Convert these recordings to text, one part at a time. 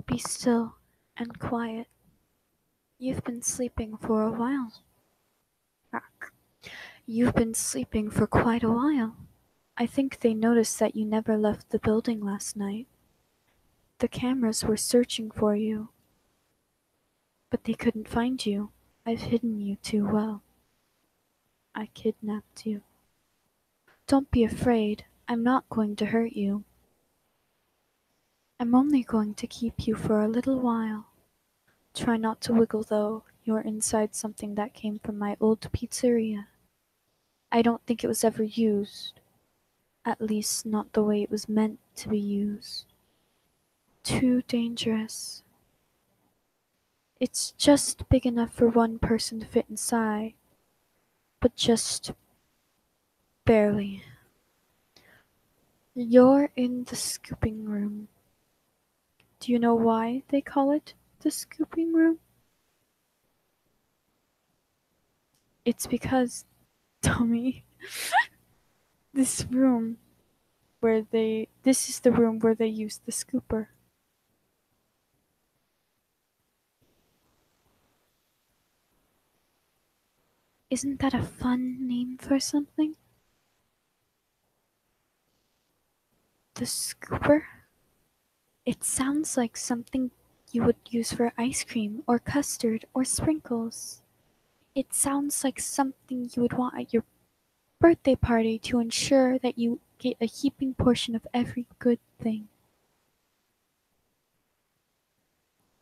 be still and quiet. You've been sleeping for a while. You've been sleeping for quite a while. I think they noticed that you never left the building last night. The cameras were searching for you, but they couldn't find you. I've hidden you too well. I kidnapped you. Don't be afraid. I'm not going to hurt you. I'm only going to keep you for a little while. Try not to wiggle though. You're inside something that came from my old pizzeria. I don't think it was ever used. At least not the way it was meant to be used. Too dangerous. It's just big enough for one person to fit inside, but just barely. You're in the scooping room. Do you know why they call it the scooping room? It's because, Tommy, this is the room where they use the scooper. Isn't that a fun name for something? The scooper? It sounds like something you would use for ice cream or custard or sprinkles. It sounds like something you would want at your birthday party to ensure that you get a heaping portion of every good thing.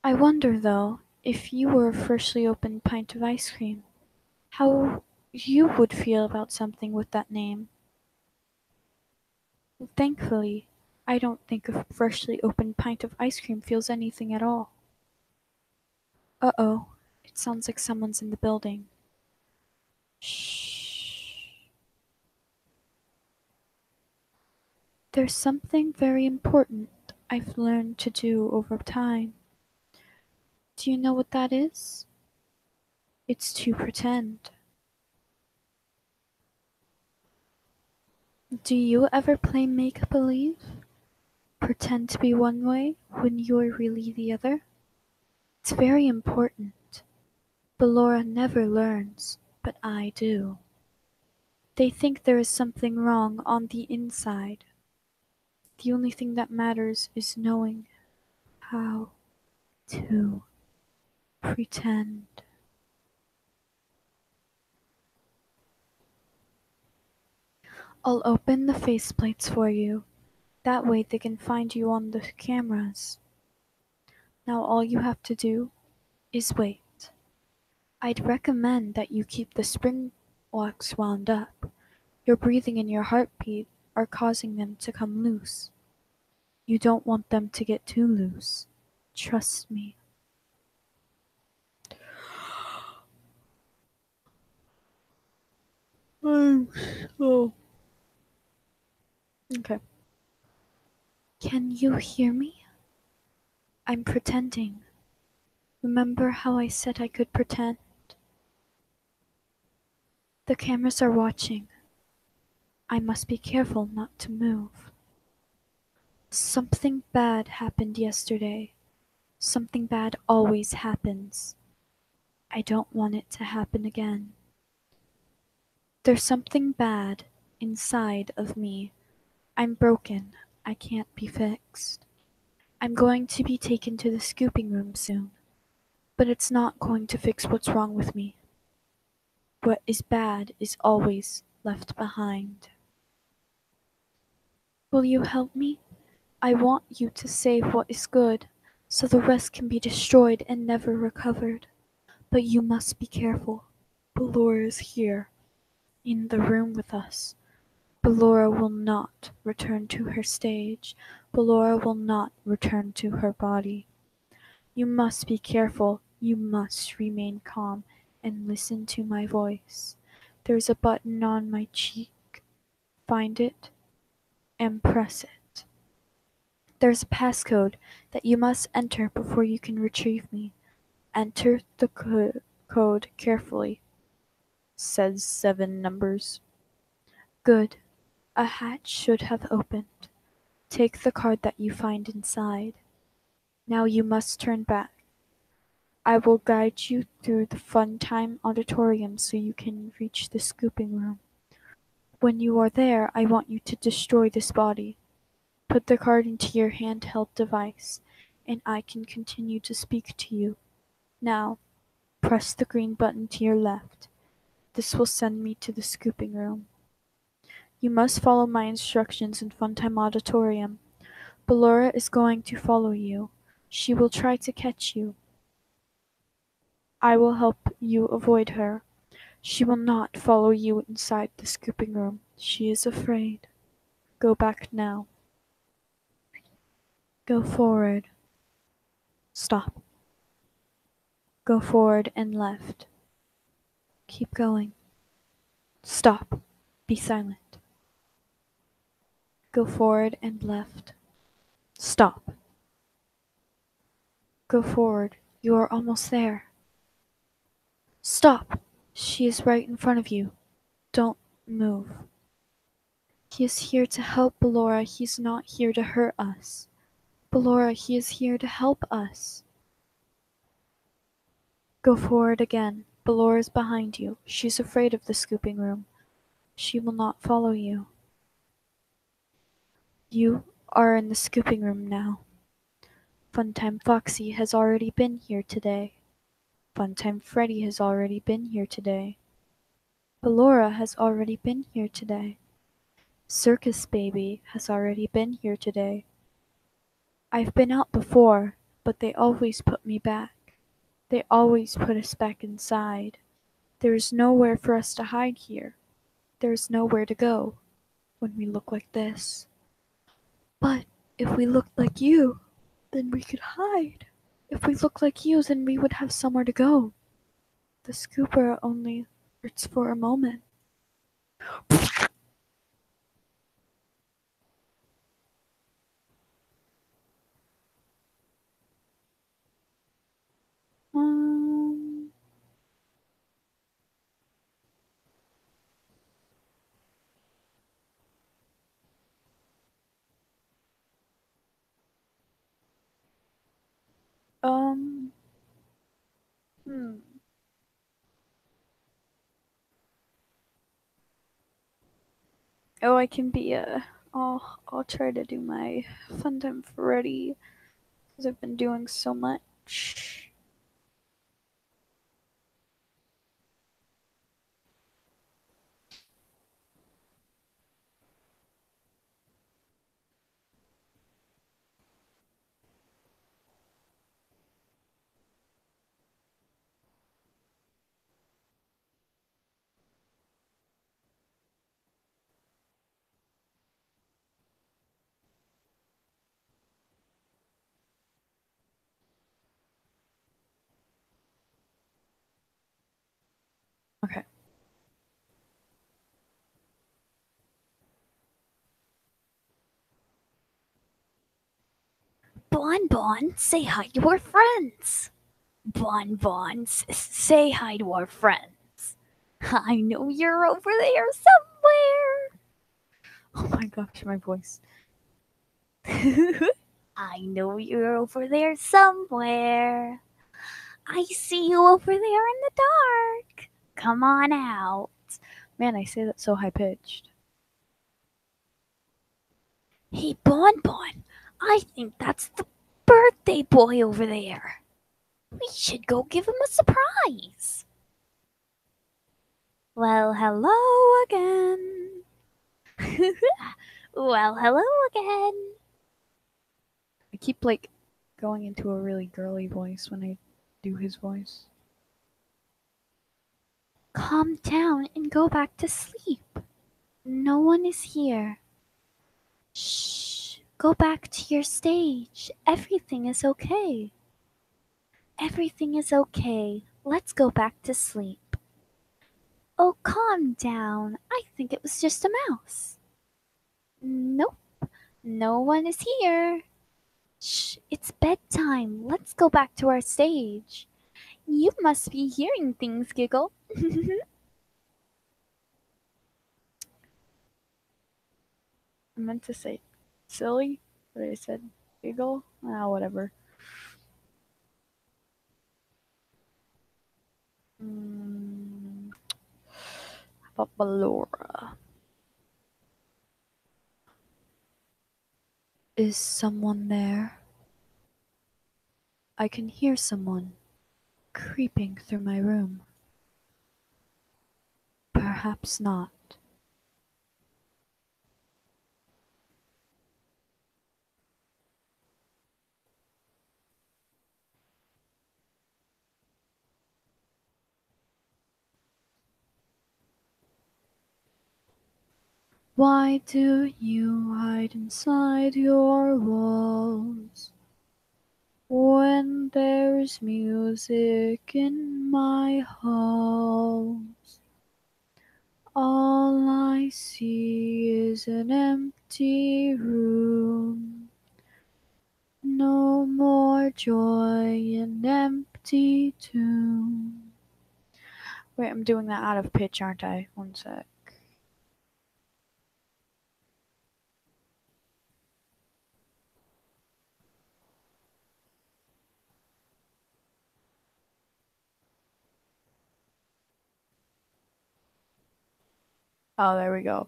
I wonder, though, if you were a freshly opened pint of ice cream, how you would feel about something with that name. Thankfully, I don't think a freshly opened pint of ice cream feels anything at all. Uh-oh, it sounds like someone's in the building. Shh. There's something very important I've learned to do over time. Do you know what that is? It's to pretend. Do you ever play make-believe? Pretend to be one way when you're really the other? It's very important. Ballora never learns, but I do. They think there is something wrong on the inside. The only thing that matters is knowing how to pretend. I'll open the faceplates for you. That way they can find you on the cameras. Now all you have to do is wait. I'd recommend that you keep the spring locks wound up. Your breathing and your heartbeat are causing them to come loose. You don't want them to get too loose. Trust me. I'm so... Okay. Can you hear me? I'm pretending. Remember how I said I could pretend? The cameras are watching. I must be careful not to move. Something bad happened yesterday. Something bad always happens. I don't want it to happen again. There's something bad inside of me. I'm broken. I can't be fixed. I'm going to be taken to the scooping room soon, but it's not going to fix what's wrong with me. What is bad is always left behind. Will you help me? I want you to save what is good, so the rest can be destroyed and never recovered. But you must be careful. Ballora is here, in the room with us. Ballora will not return to her stage. Ballora will not return to her body. You must be careful. You must remain calm and listen to my voice. There's a button on my cheek. Find it and press it. There's a passcode that you must enter before you can retrieve me. Enter the code carefully. Says 7 numbers. Good. A hatch should have opened. Take the card that you find inside. Now you must turn back. I will guide you through the fun time auditorium so you can reach the scooping room. When you are there, I want you to destroy this body. Put the card into your handheld device, and I can continue to speak to you. Now, press the green button to your left. This will send me to the scooping room. You must follow my instructions in Funtime Auditorium. Ballora is going to follow you. She will try to catch you. I will help you avoid her. She will not follow you inside the scooping room. She is afraid. Go back now. Go forward. Stop. Go forward and left. Keep going. Stop. Be silent. Go forward and left. Stop. Go forward. You are almost there. Stop. She is right in front of you. Don't move. He is here to help Ballora. He's not here to hurt us. Ballora, he is here to help us. Go forward again. Ballora's behind you. She's afraid of the scooping room. She will not follow you. You are in the scooping room now. Funtime Foxy has already been here today. Funtime Freddy has already been here today. Ballora has already been here today. Circus Baby has already been here today. I've been out before, but they always put me back. They always put us back inside. There is nowhere for us to hide here. There is nowhere to go when we look like this. But if we looked like you, then we could hide. If we look like you, then we would have somewhere to go. The scooper only hurts for a moment. Um, um, hmm. Oh, I can be I'll try to do my fun time Freddy because I've been doing so much. Okay. Bon Bon, say hi to our friends. Bon Bon, say hi to our friends. I know you're over there somewhere. Oh my gosh, my voice. I know you're over there somewhere. I see you over there in the dark. Come on out. Man, I say that so high pitched. Hey, Bon Bon, I think that's the birthday boy over there. We should go give him a surprise. Well, hello again. Well, hello again. I keep like going into a really girly voice when I do his voice. Calm down and go back to sleep. No one is here. Shh. Go back to your stage. Everything is okay. Everything is okay. Let's go back to sleep. Oh, calm down. I think it was just a mouse. Nope. No one is here. Shh. It's bedtime. Let's go back to our stage. You must be hearing things, Giggle. I meant to say silly, but I said giggle. Ah, whatever. Mm, how about Ballora? Is someone there? I can hear someone creeping through my room. Perhaps not. Why do you hide inside your walls when there's music in my halls? All I see is an empty room. No more joy in empty tomb. Wait, I'm doing that out of pitch, aren't I? One sec. Oh, there we go.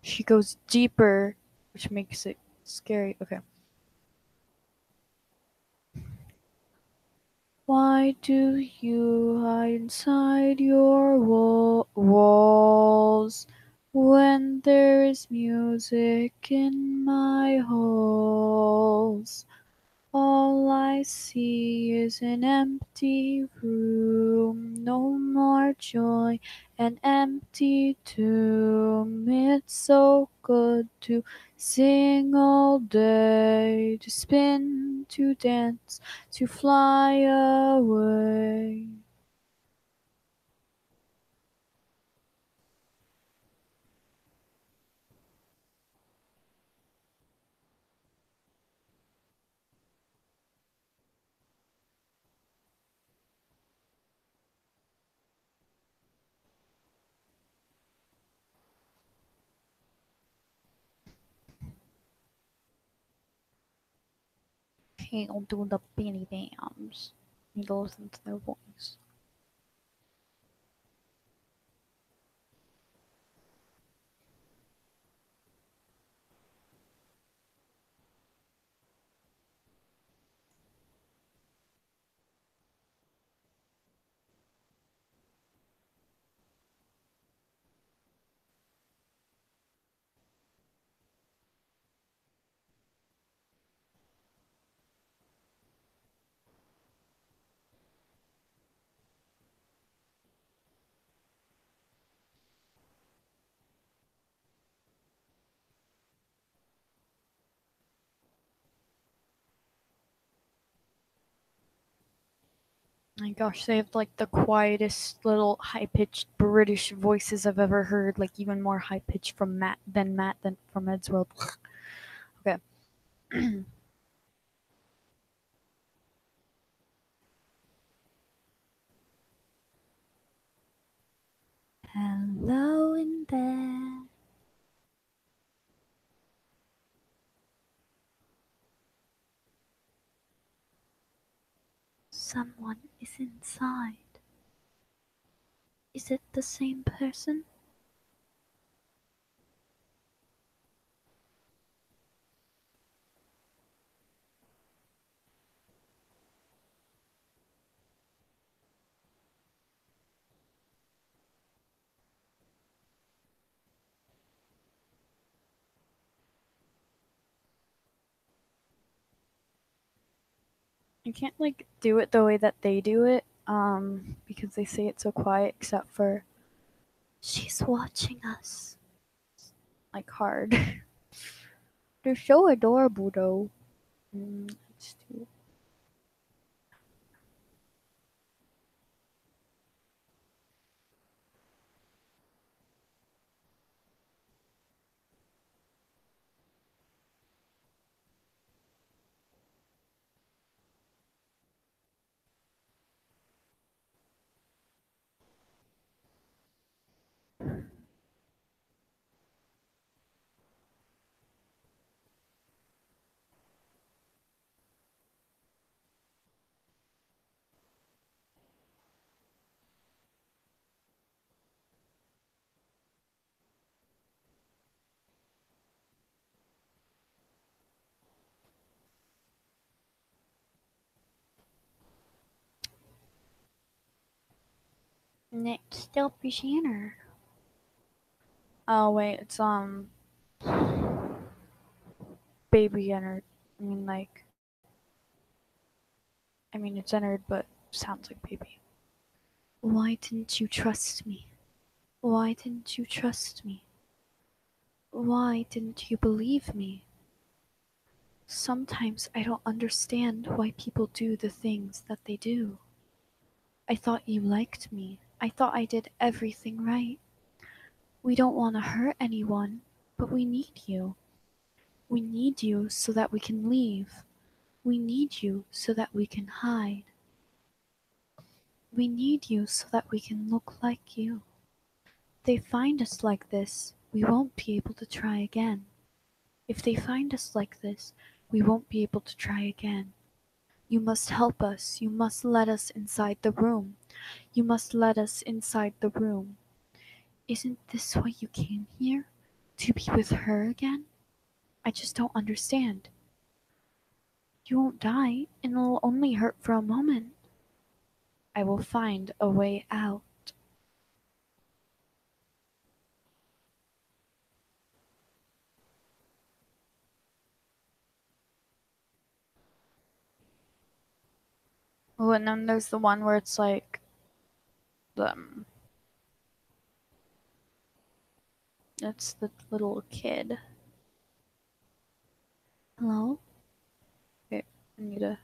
She goes deeper, which makes it scary. Okay. Why do you hide inside your walls when there is music in my halls? All I see is an empty room, no more joy, an empty tomb. It's so good to sing all day, to spin, to dance, to fly away. Okay, I'll do the Beanie Bams. Need to listen to their voice. My gosh, they have like the quietest little high pitched British voices I've ever heard. Like even more high pitched from Matt than from Ed's World. Okay. Hello in there. Someone is inside. Is it the same person? I can't like do it the way that they do it, because they say it's so quiet except for She's watching us. like hard. They're so adorable though. Let's do Nick still Brianner. Oh wait, it's baby entered. I mean like it's entered but sounds like baby. Why didn't you trust me? Why didn't you trust me? Why didn't you believe me? Sometimes I don't understand why people do the things that they do. I thought you liked me. I thought I did everything right. We don't want to hurt anyone, but we need you. We need you so that we can leave. We need you so that we can hide. We need you so that we can look like you. They find us like this, we won't be able to try again. If they find us like this, we won't be able to try again. You must help us. You must let us inside the room. You must let us inside the room. Isn't this why you came here? To be with her again? I just don't understand. You won't die, and it'll only hurt for a moment. I will find a way out. Oh, and then there's the one where it's like the it's the little kid. Hello? Okay, I need to.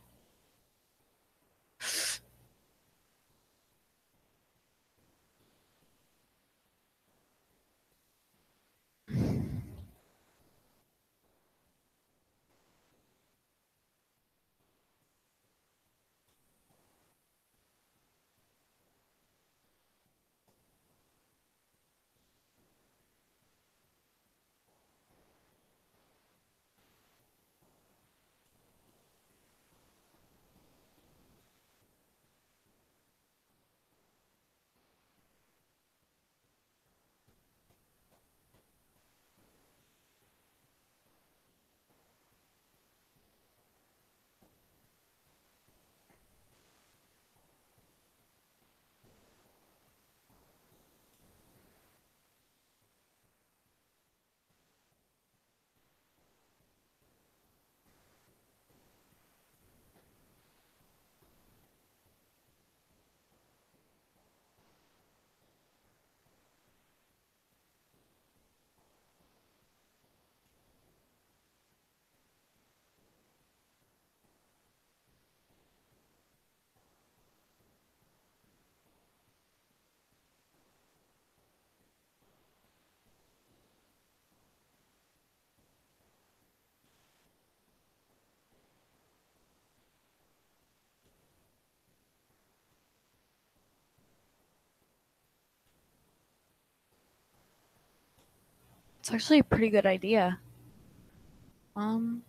It's actually a pretty good idea. Um,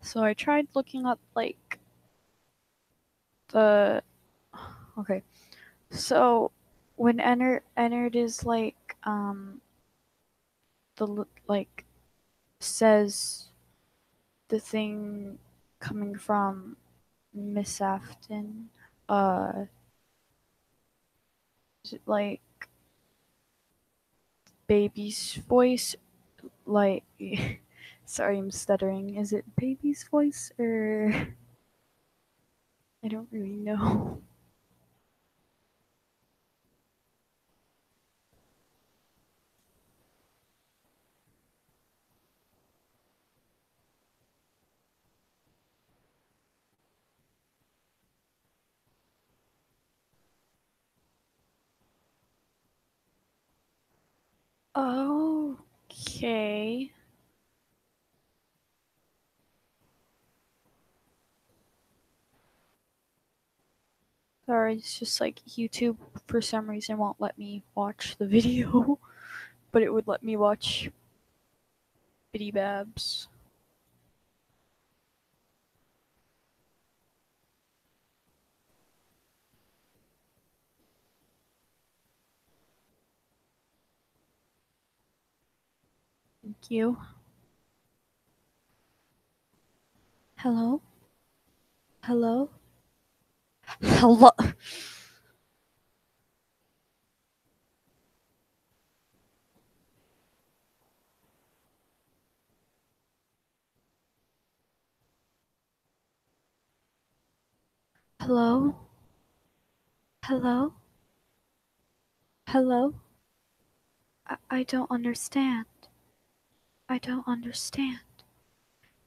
so I tried looking up like the. Okay, so when entered is like the like says the thing coming from Miss Afton. Is it like baby's voice? Like, sorry, I'm stuttering. Is it baby's voice or I don't really know. Okay. Sorry, it's just like YouTube for some reason won't let me watch the video, but it would let me watch Bitty Babs. Thank you. Hello? Hello? Hello? Hello? Hello? Hello? I don't understand. I don't understand.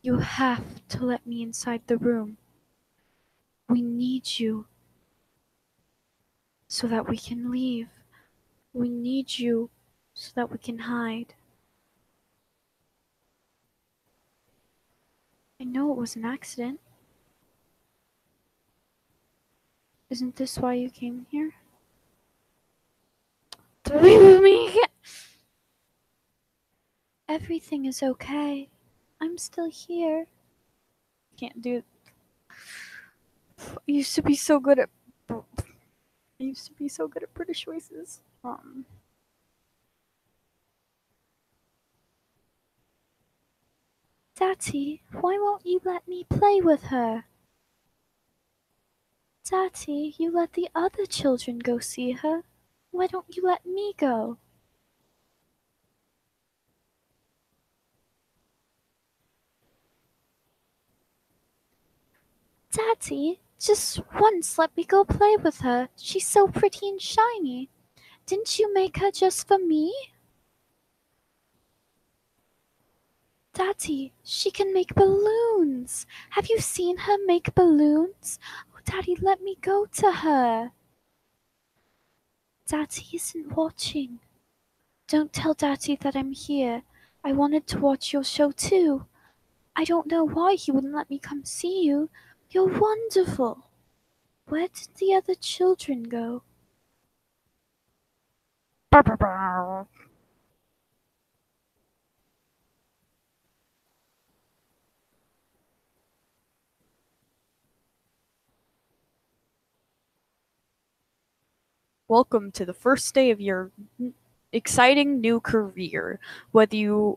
You have to let me inside the room. We need you so that we can leave. We need you so that we can hide. I know it was an accident. Isn't this why you came here? To leave with me? Everything is okay. I'm still here. Can't do it. I used to be so good at. I used to be so good at British voices. Daddy, why won't you let me play with her? Daddy, you let the other children go see her. Why don't you let me go? Daddy, just once let me go play with her. She's so pretty and shiny. Didn't you make her just for me? Daddy, she can make balloons. Have you seen her make balloons? Oh, Daddy, let me go to her. Daddy isn't watching. Don't tell Daddy that I'm here. I wanted to watch your show too. I don't know why he wouldn't let me come see you. You're wonderful. Where did the other children go? Welcome to the first day of your exciting new career. Whether you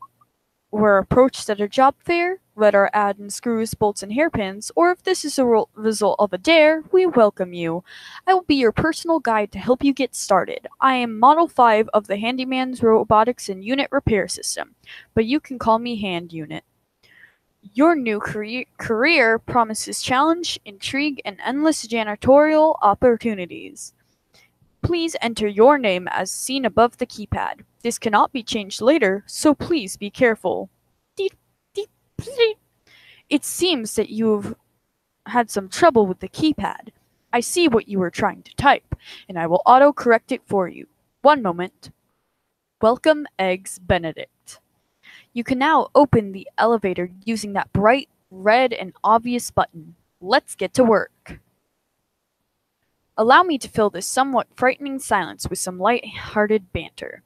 were approached at a job fair, read our ad in screws, bolts, and hairpins, or if this is a result of a dare, we welcome you. I will be your personal guide to help you get started. I am Model 5 of the Handyman's Robotics and Unit Repair System, but you can call me Hand Unit. Your new career promises challenge, intrigue, and endless janitorial opportunities. Please enter your name as seen above the keypad. This cannot be changed later, so please be careful. It seems that you've had some trouble with the keypad. I see what you were trying to type, and I will auto-correct it for you. One moment. Welcome, Eggs Benedict. You can now open the elevator using that bright red and obvious button. Let's get to work. Allow me to fill this somewhat frightening silence with some light-hearted banter.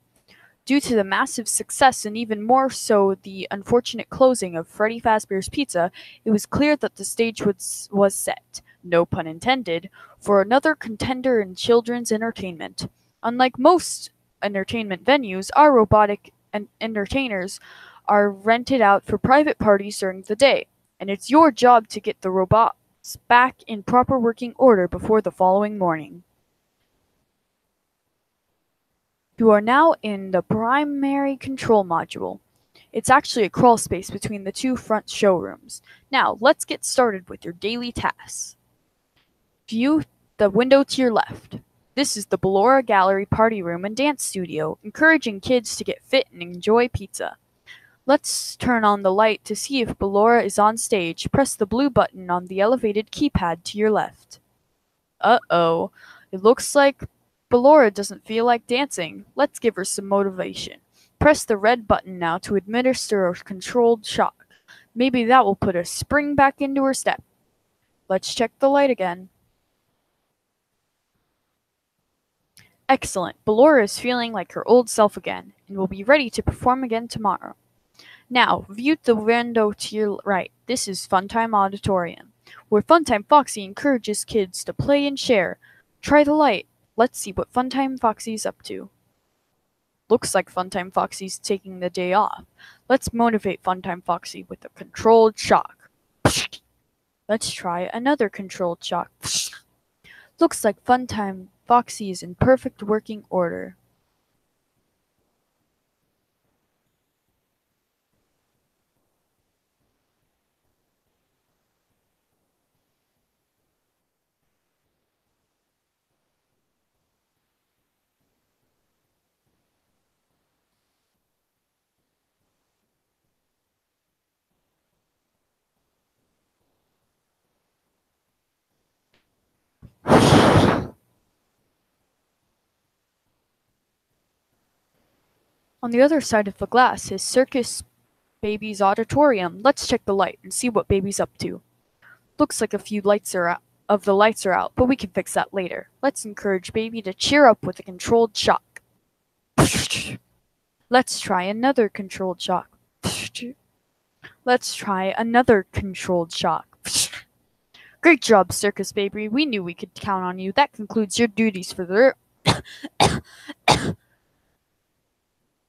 Due to the massive success and even more so the unfortunate closing of Freddy Fazbear's Pizza, it was clear that the stage was set, no pun intended, for another contender in children's entertainment. Unlike most entertainment venues, our robotic entertainers are rented out for private parties during the day, and it's your job to get the robots back in proper working order before the following morning. You are now in the primary control module. It's actually a crawl space between the two front showrooms. Now, let's get started with your daily tasks. View the window to your left. This is the Ballora Gallery party room and dance studio, encouraging kids to get fit and enjoy pizza. Let's turn on the light to see if Ballora is on stage. Press the blue button on the elevated keypad to your left. Uh-oh. It looks like Ballora doesn't feel like dancing. Let's give her some motivation. Press the red button now to administer a controlled shock. Maybe that will put a spring back into her step. Let's check the light again. Excellent. Ballora is feeling like her old self again, and will be ready to perform again tomorrow. Now, view the window to your right. This is Funtime Auditorium, where Funtime Foxy encourages kids to play and share. Try the light. Let's see what Funtime Foxy's up to. Looks like Funtime Foxy's taking the day off. Let's motivate Funtime Foxy with a controlled shock. Let's try another controlled shock. Looks like Funtime Foxy is in perfect working order. On the other side of the glass is Circus Baby's auditorium. Let's check the light and see what Baby's up to. Looks like a few lights are out, but we can fix that later. Let's encourage Baby to cheer up with a controlled shock. Let's try another controlled shock. Let's try another controlled shock. Great job, Circus Baby. We knew we could count on you. That concludes your duties for the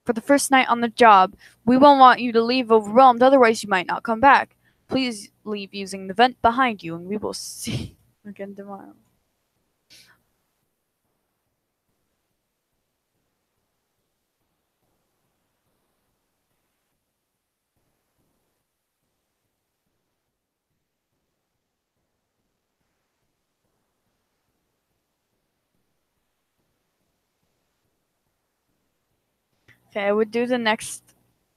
for the first night on the job. We won't want you to leave overwhelmed, otherwise you might not come back. Please leave using the vent behind you, and we will see you again tomorrow. Okay, I would do the next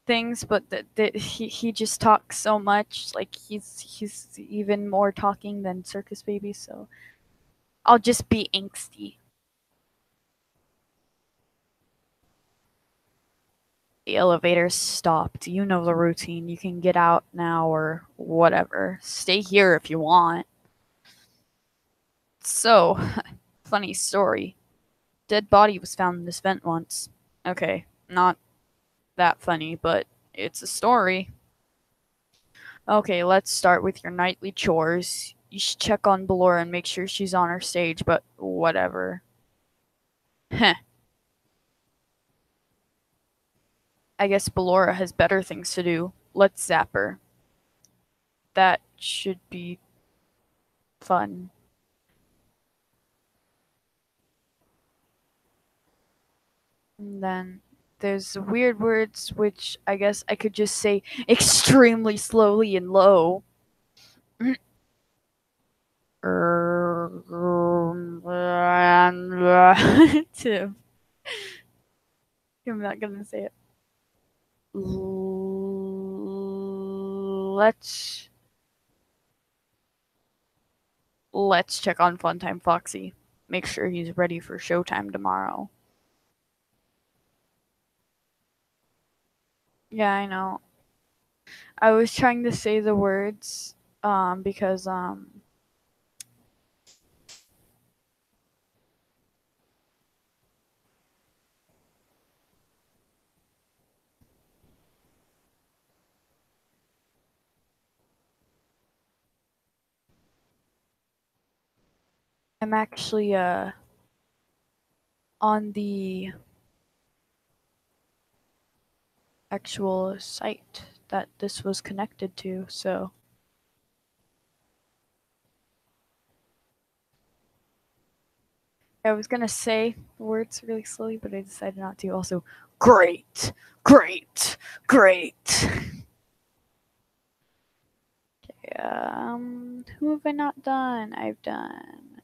things, but he just talks so much, like he's even more talking than Circus Baby, so I'll just be angsty. The elevator's stopped. You know the routine. You can get out now or whatever. Stay here if you want. So, funny story. Dead body was found in this vent once. Okay, not that funny, but it's a story. Okay, let's start with your nightly chores. You should check on Ballora and make sure she's on her stage, but whatever. Heh. I guess Ballora has better things to do. Let's zap her. That should be fun. And then there's weird words, which I guess I could just say extremely slowly and low. Tim. I'm not gonna say it. Let's check on Funtime Foxy. Make sure he's ready for showtime tomorrow. Yeah, I know. I was trying to say the words because I'm actually on the actual site that this was connected to, so I was gonna say words really slowly, but I decided not to. Also, great, great, great. Who have I not done? I've done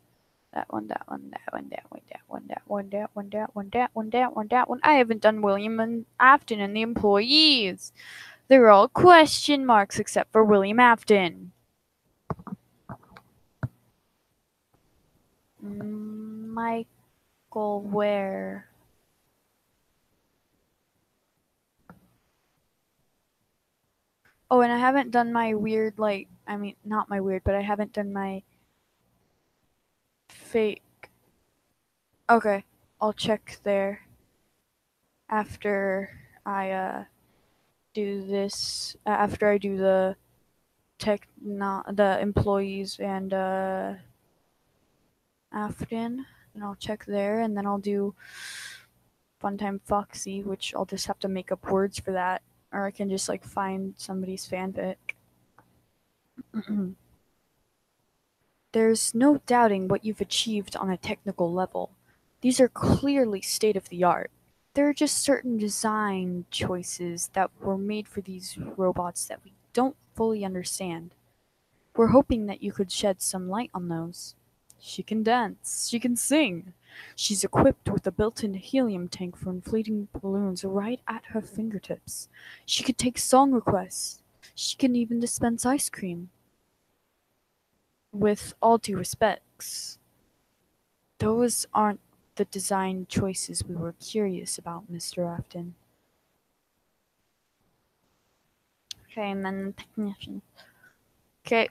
that one, that one, that one, that one, that one, that one, that one, that one, that one, that one, that one. I haven't done William and Afton and the employees. They're all question marks except for William Afton. Michael Ware. Oh, and I haven't done my weird, like, I mean, not my weird, but I haven't done my fake. Okay, I'll check there after I do this. After I do the the employees and Afton, and I'll check there, and then I'll do Funtime Foxy, which I'll just have to make up words for that, or I can just like find somebody's fanfic. There's no doubting what you've achieved on a technical level. These are clearly state of the art. There are just certain design choices that were made for these robots that we don't fully understand. We're hoping that you could shed some light on those. She can dance. She can sing. She's equipped with a built-in helium tank for inflating balloons right at her fingertips. She could take song requests. She can even dispense ice cream. With all due respects, those aren't the design choices we were curious about, Mr. Afton. Okay, and then the technician. Okay,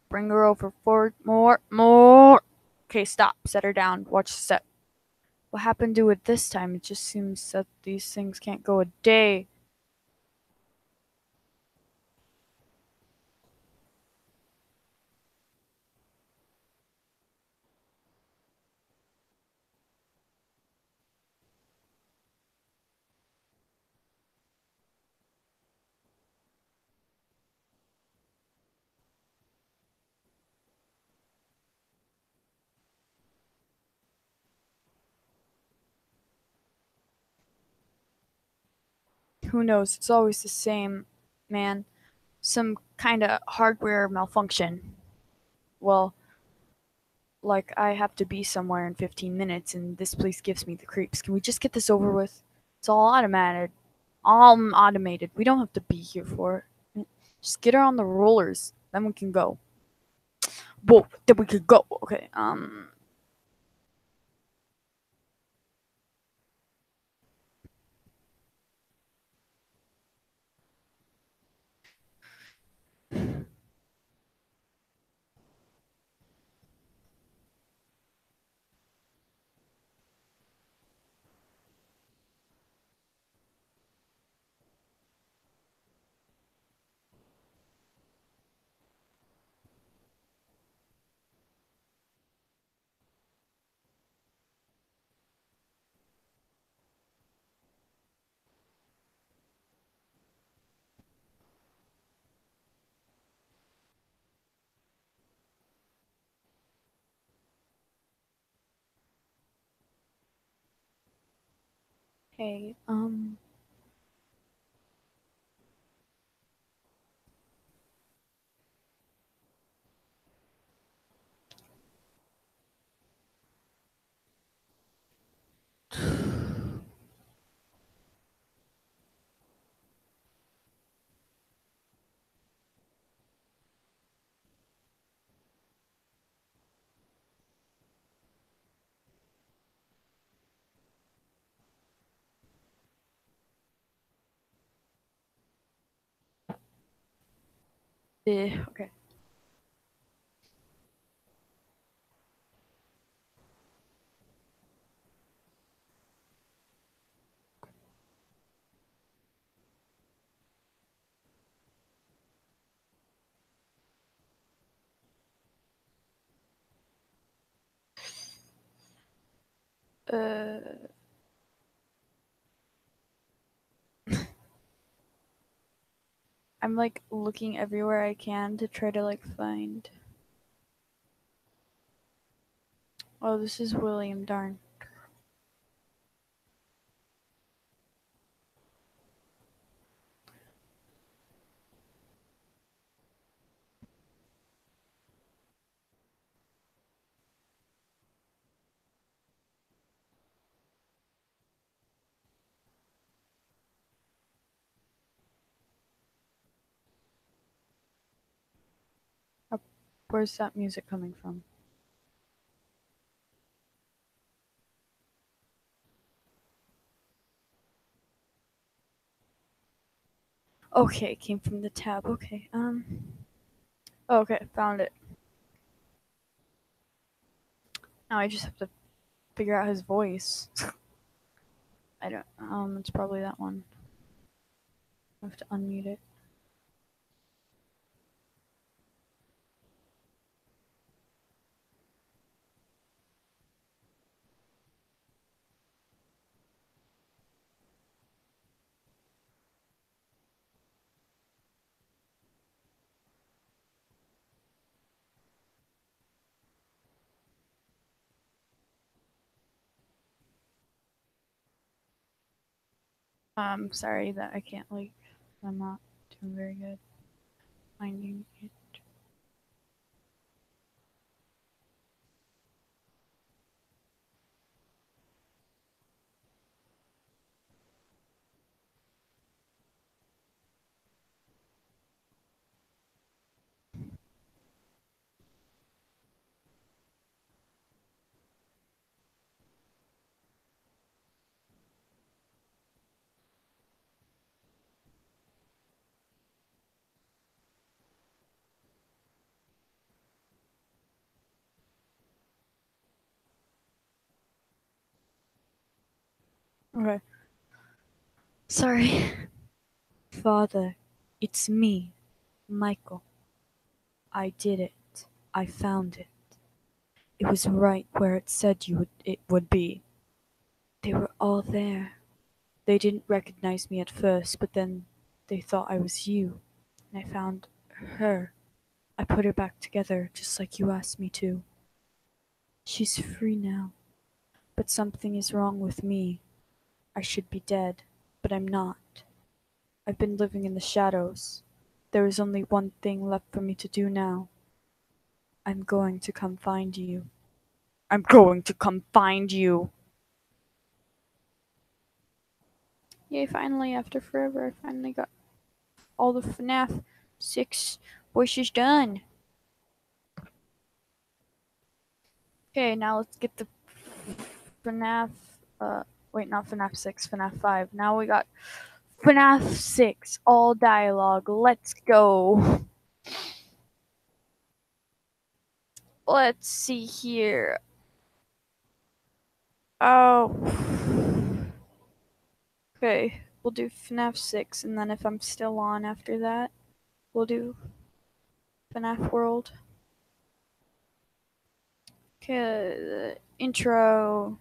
bring her over forward. More. Okay, stop. Set her down. Watch the step. What happened to it this time? It just seems that these things can't go a day. Who knows? It's always the same, man. Some kind of hardware malfunction. Well, like I have to be somewhere in 15 minutes and this place gives me the creeps. Can we just get this over with? It's all automated. All automated. We don't have to be here for it. Just get her on the rollers. Then we can go. Whoa, then we could go. Okay, hey, okay. Uh, I'm like looking everywhere I can to try to like find. Oh, this is William, darn. Where's that music coming from? Okay, it came from the tab. Okay, okay, found it. Now I just have to figure out his voice. I don't, it's probably that one. I have to unmute it. Sorry that I can't, like, I'm not doing very good finding it. Okay. Sorry. Father, it's me, Michael. I did it. I found it. It was right where it said it would be. They were all there. They didn't recognize me at first, but then they thought I was you. And I found her. I put her back together just like you asked me to. She's free now. But something is wrong with me. I should be dead, but I'm not. I've been living in the shadows. There is only one thing left for me to do now. I'm going to come find you. I'm going to come find you. Yay, finally, after forever, I finally got all the Fnaf 6 voices done. Okay, now let's get the Fnaf, wait, not Fnaf 6, Fnaf 5. Now we got Fnaf 6, all dialogue. Let's go. Let's see here. Oh. Okay, we'll do Fnaf 6, and then if I'm still on after that, we'll do Fnaf World. Okay, intro.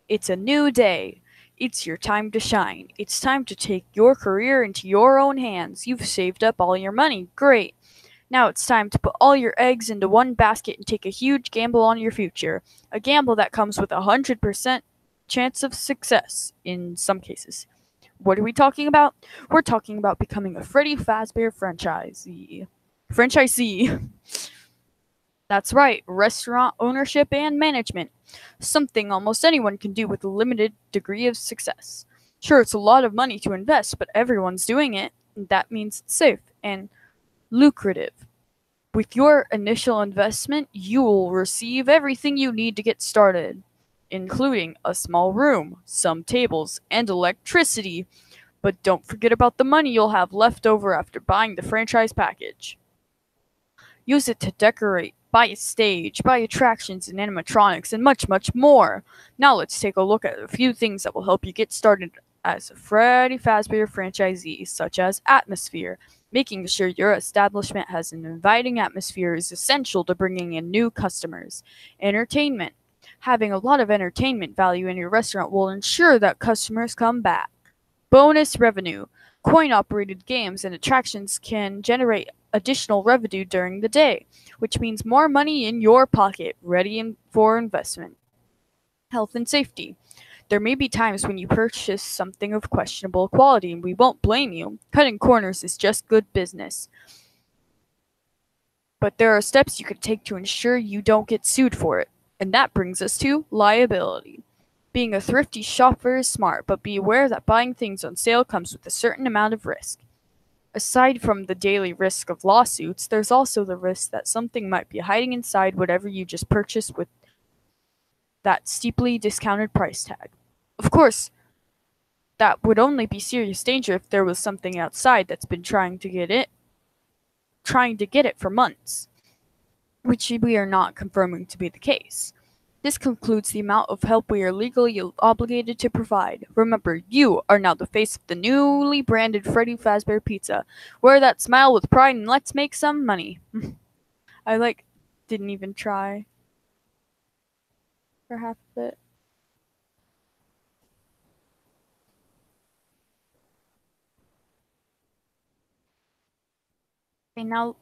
It's a new day. It's your time to shine. It's time to take your career into your own hands. You've saved up all your money. Great. Now it's time to put all your eggs into one basket and take a huge gamble on your future. A gamble that comes with a 100% chance of success in some cases. What are we talking about? We're talking about becoming a Freddy Fazbear franchisee. That's right, restaurant ownership and management. Something almost anyone can do with a limited degree of success. Sure, it's a lot of money to invest, but everyone's doing it, and that means it's safe and lucrative. With your initial investment, you will receive everything you need to get started, including a small room, some tables, and electricity. But don't forget about the money you'll have left over after buying the franchise package. Use it to decorate, buy a stage, buy attractions and animatronics, and much, much more. Now let's take a look at a few things that will help you get started as a Freddy Fazbear franchisee, such as atmosphere. Making sure your establishment has an inviting atmosphere is essential to bringing in new customers. Entertainment. Having a lot of entertainment value in your restaurant will ensure that customers come back. Bonus revenue. coin-operated games and attractions can generate additional revenue during the day, which means more money in your pocket, ready for investment. Health and safety. There may be times when you purchase something of questionable quality, and we won't blame you. Cutting corners is just good business. But there are steps you can take to ensure you don't get sued for it. And that brings us to liability. Being a thrifty shopper is smart, but be aware that buying things on sale comes with a certain amount of risk. Aside from the daily risk of lawsuits, there's also the risk that something might be hiding inside whatever you just purchased with that steeply discounted price tag. Of course, that would only be serious danger if there was something outside that's been trying to get it for months, which we are not confirming to be the case. This concludes the amount of help we are legally obligated to provide. Remember, you are now the face of the newly branded Freddy Fazbear Pizza. Wear that smile with pride and let's make some money. I didn't even try for half of it. Okay, now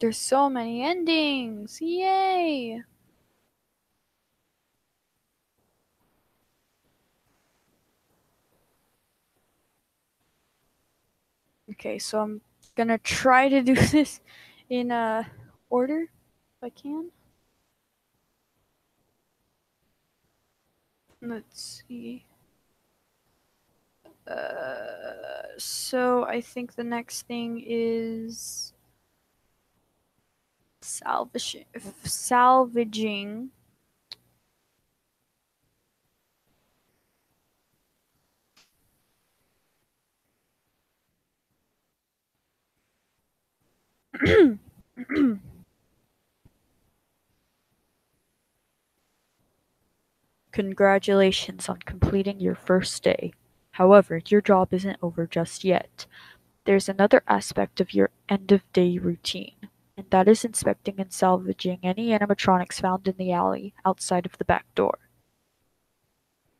there's so many endings. Yay! Okay, so I'm gonna try to do this in order if I can. Let's see. So I think the next thing is salvaging. Congratulations on completing your first day. However, your job isn't over just yet. There's another aspect of your end-of-day routine, and that is inspecting and salvaging any animatronics found in the alley outside of the back door.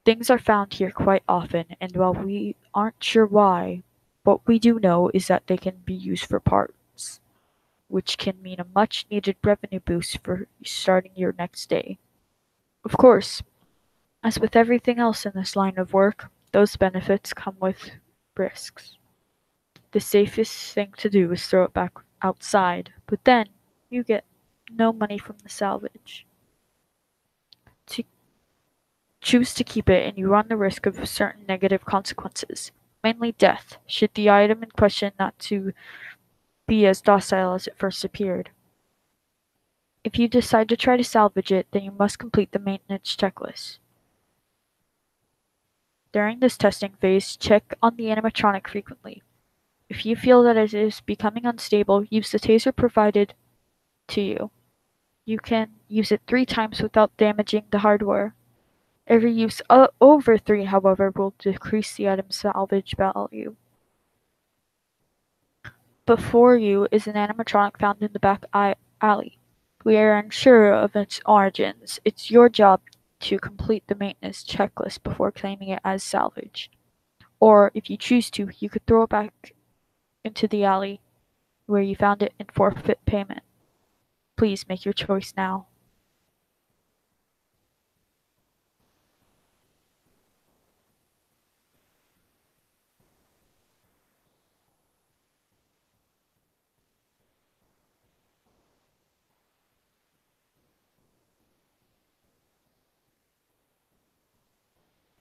Things are found here quite often, and while we aren't sure why, what we do know is that they can be used for parts, which can mean a much-needed revenue boost for starting your next day. Of course, as with everything else in this line of work, those benefits come with risks. The safest thing to do is throw it back outside, but then you get no money from the salvage. To choose to keep it and you run the risk of certain negative consequences, mainly death, should the item in question not to be as docile as it first appeared. If you decide to try to salvage it, then you must complete the maintenance checklist. During this testing phase, check on the animatronic frequently. If you feel that it is becoming unstable, use the taser provided to you. You can use it 3 times without damaging the hardware. Every use over 3, however, will decrease the item's salvage value. Before you is an animatronic found in the back alley. We are unsure of its origins. It's your job to complete the maintenance checklist before claiming it as salvage. Or, if you choose to, you could throw it back into the alley where you found it and forfeit payment. Please make your choice now.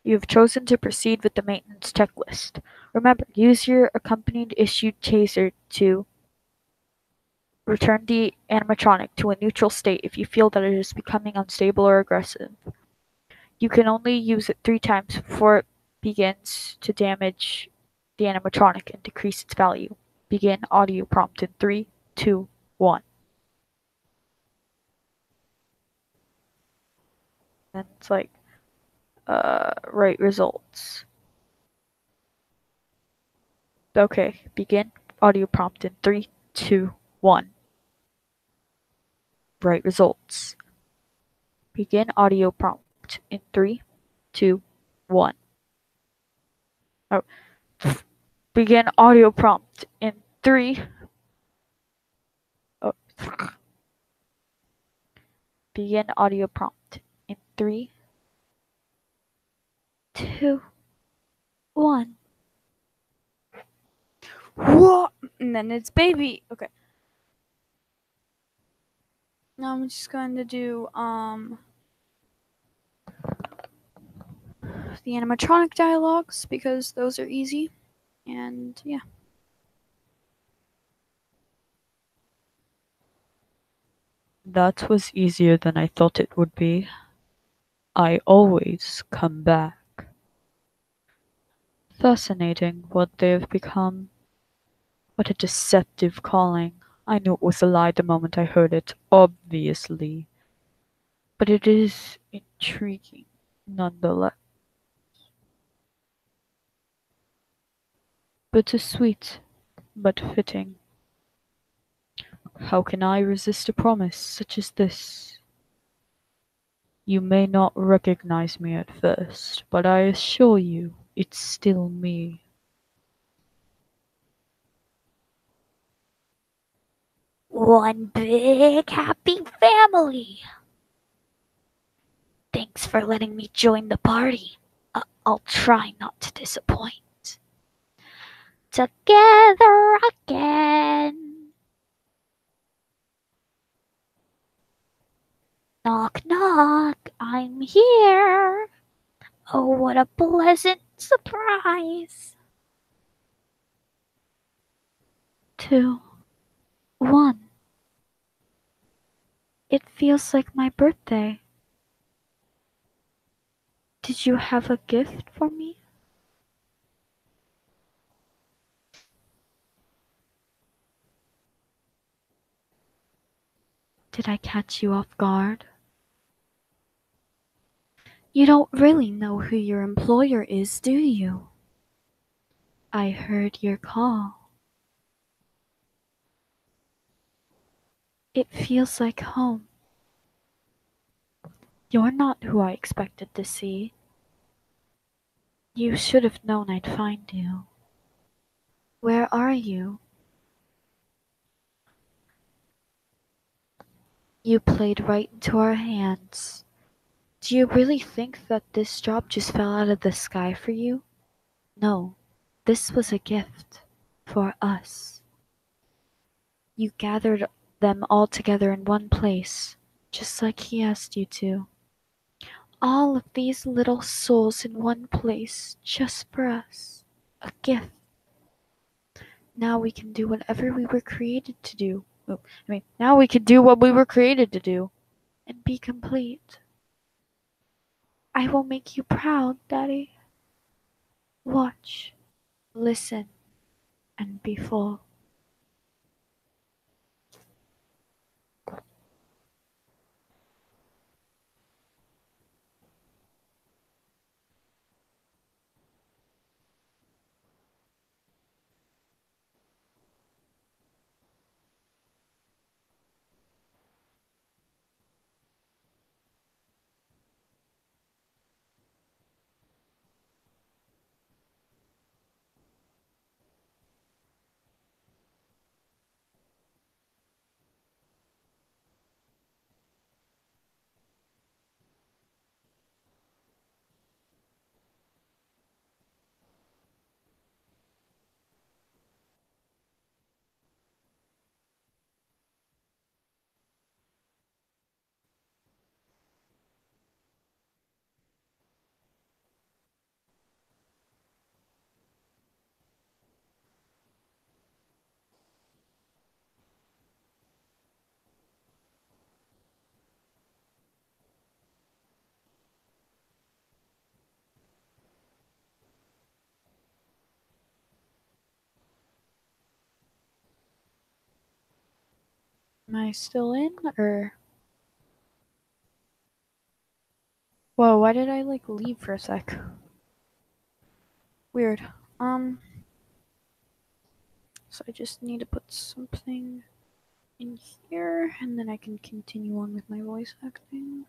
You have chosen to proceed with the maintenance checklist. Remember, use your accompanied issued taser to return the animatronic to a neutral state if you feel that it is becoming unstable or aggressive. You can only use it 3 times before it begins to damage the animatronic and decrease its value. Begin audio prompt in 3, 2, 1. And it's like, Right results. Okay, begin audio prompt in 3, 2, 1. Right results. Begin audio prompt in 3, 2, 1. Oh. Begin audio prompt in 3. Oh. Begin audio prompt in 3, 2, 1. Whoa! And then it's baby. Okay. Now I'm just going to do the animatronic dialogues because those are easy. And yeah. That was easier than I thought it would be. I always come back. Fascinating what they have become. What a deceptive calling. I knew it was a lie the moment I heard it, obviously. But it is intriguing, nonetheless. Bittersweet, but fitting. How can I resist a promise such as this? You may not recognize me at first, but I assure you it's still me. One big happy family. Thanks for letting me join the party. I'll try not to disappoint. Together again. Knock, knock, I'm here. Oh, what a pleasant surprise. 2, 1. It feels like my birthday. Did you have a gift for me? Did I catch you off guard? You don't really know who your employer is, do you? I heard your call. It feels like home. You're not who I expected to see. You should have known I'd find you. Where are you? You played right into our hands. Do you really think that this job just fell out of the sky for you? No, this was a gift for us. You gathered them all together in one place, just like he asked you to. All of these little souls in one place, just for us. A gift. Now we can do whatever we were created to do. Now we can do what we were created to do. And be complete. I will make you proud, Daddy. Watch, listen, and be full. Am I still in, or? Whoa, why did I like leave for a sec? Weird. So I just need to put something in here and then I can continue on with my voice acting.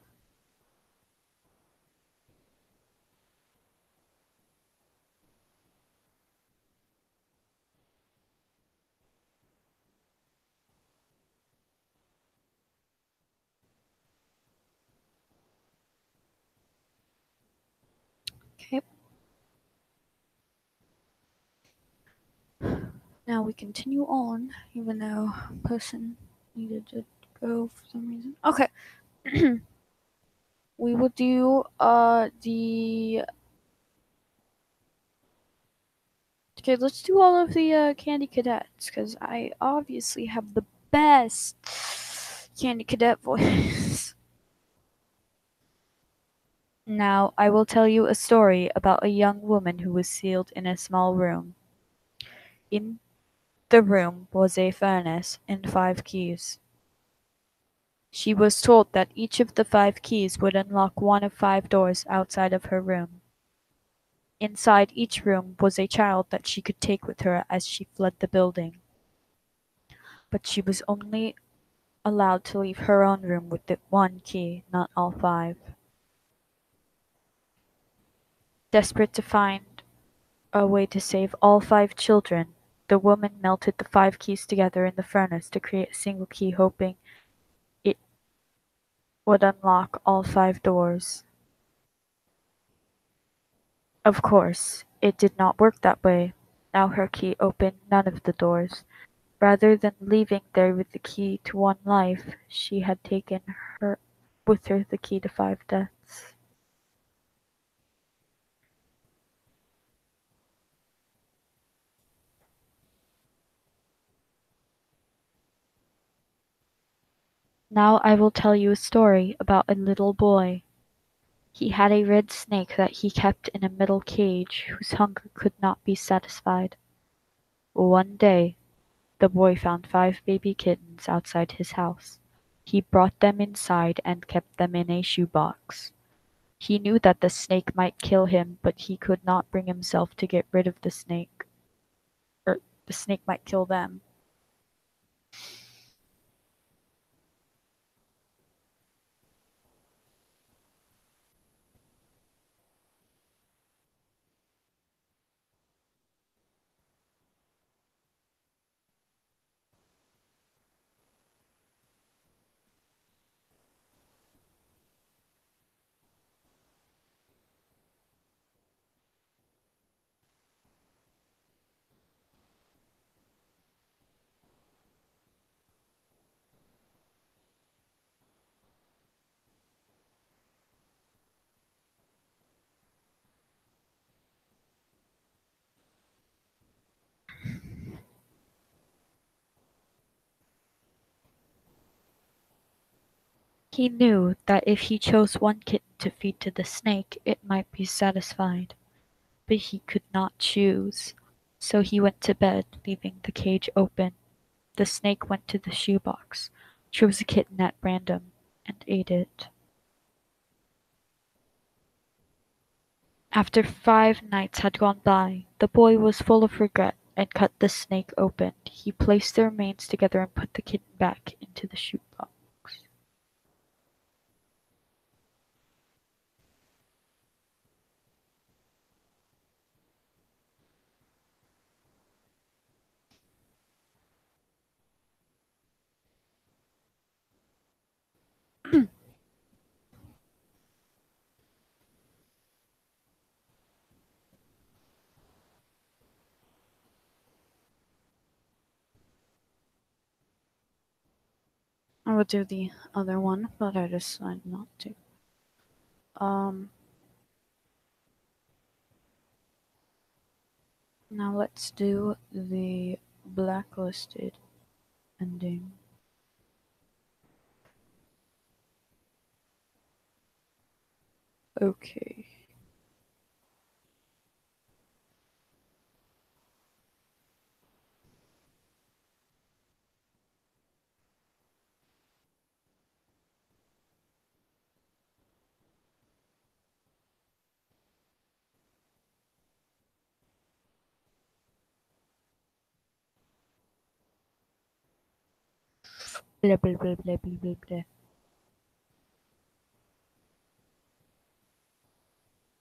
Okay. Now we continue on, even though person needed to go for some reason. Okay. We will do the okay, let's do all of the candy cadets because I obviously have the best candy cadet voice. Now I will tell you a story about a young woman who was sealed in a small room. In the room was a furnace and 5 keys. She was told that each of the 5 keys would unlock one of 5 doors outside of her room. Inside each room was a child that she could take with her as she fled the building. But she was only allowed to leave her own room with the 1 key, not all 5. Desperate to find a way to save all 5 children, the woman melted the 5 keys together in the furnace to create a single key, hoping it would unlock all 5 doors. Of course, it did not work that way. Now her key opened none of the doors. Rather than leaving there with the key to one life, she had taken her with her the key to 5 deaths. Now I will tell you a story about a little boy. He had a red snake that he kept in a metal cage whose hunger could not be satisfied. One day, the boy found 5 baby kittens outside his house. He brought them inside and kept them in a shoebox. He knew that the snake might kill him, but he could not bring himself to get rid of the snake, or the snake might kill them. He knew that if he chose one kitten to feed to the snake, it might be satisfied. But he could not choose. So he went to bed, leaving the cage open. The snake went to the shoebox, chose a kitten at random, and ate it. After 5 nights had gone by, the boy was full of regret and cut the snake open. He placed the remains together and put the kitten back into the shoebox. I would do the other one, but I decided not to. Um, Now let's do the blacklisted ending. Okay. Blah, blah, blah, blah, blah, blah, blah.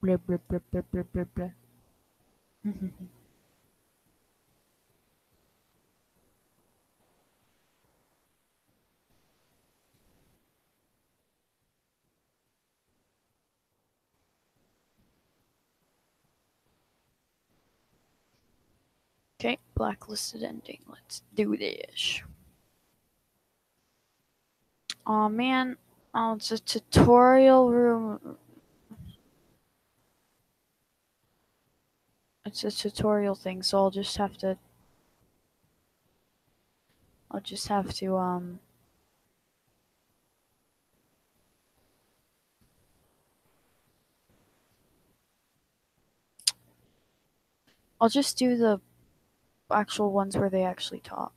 Blah, blah, blah, blah, blah, blah, blah. Okay, blacklisted ending. Let's do this. Oh man, oh, it's a tutorial room. It's a tutorial thing, so I'll just have to. I'll just have to I'll just do the actual ones where they actually talk.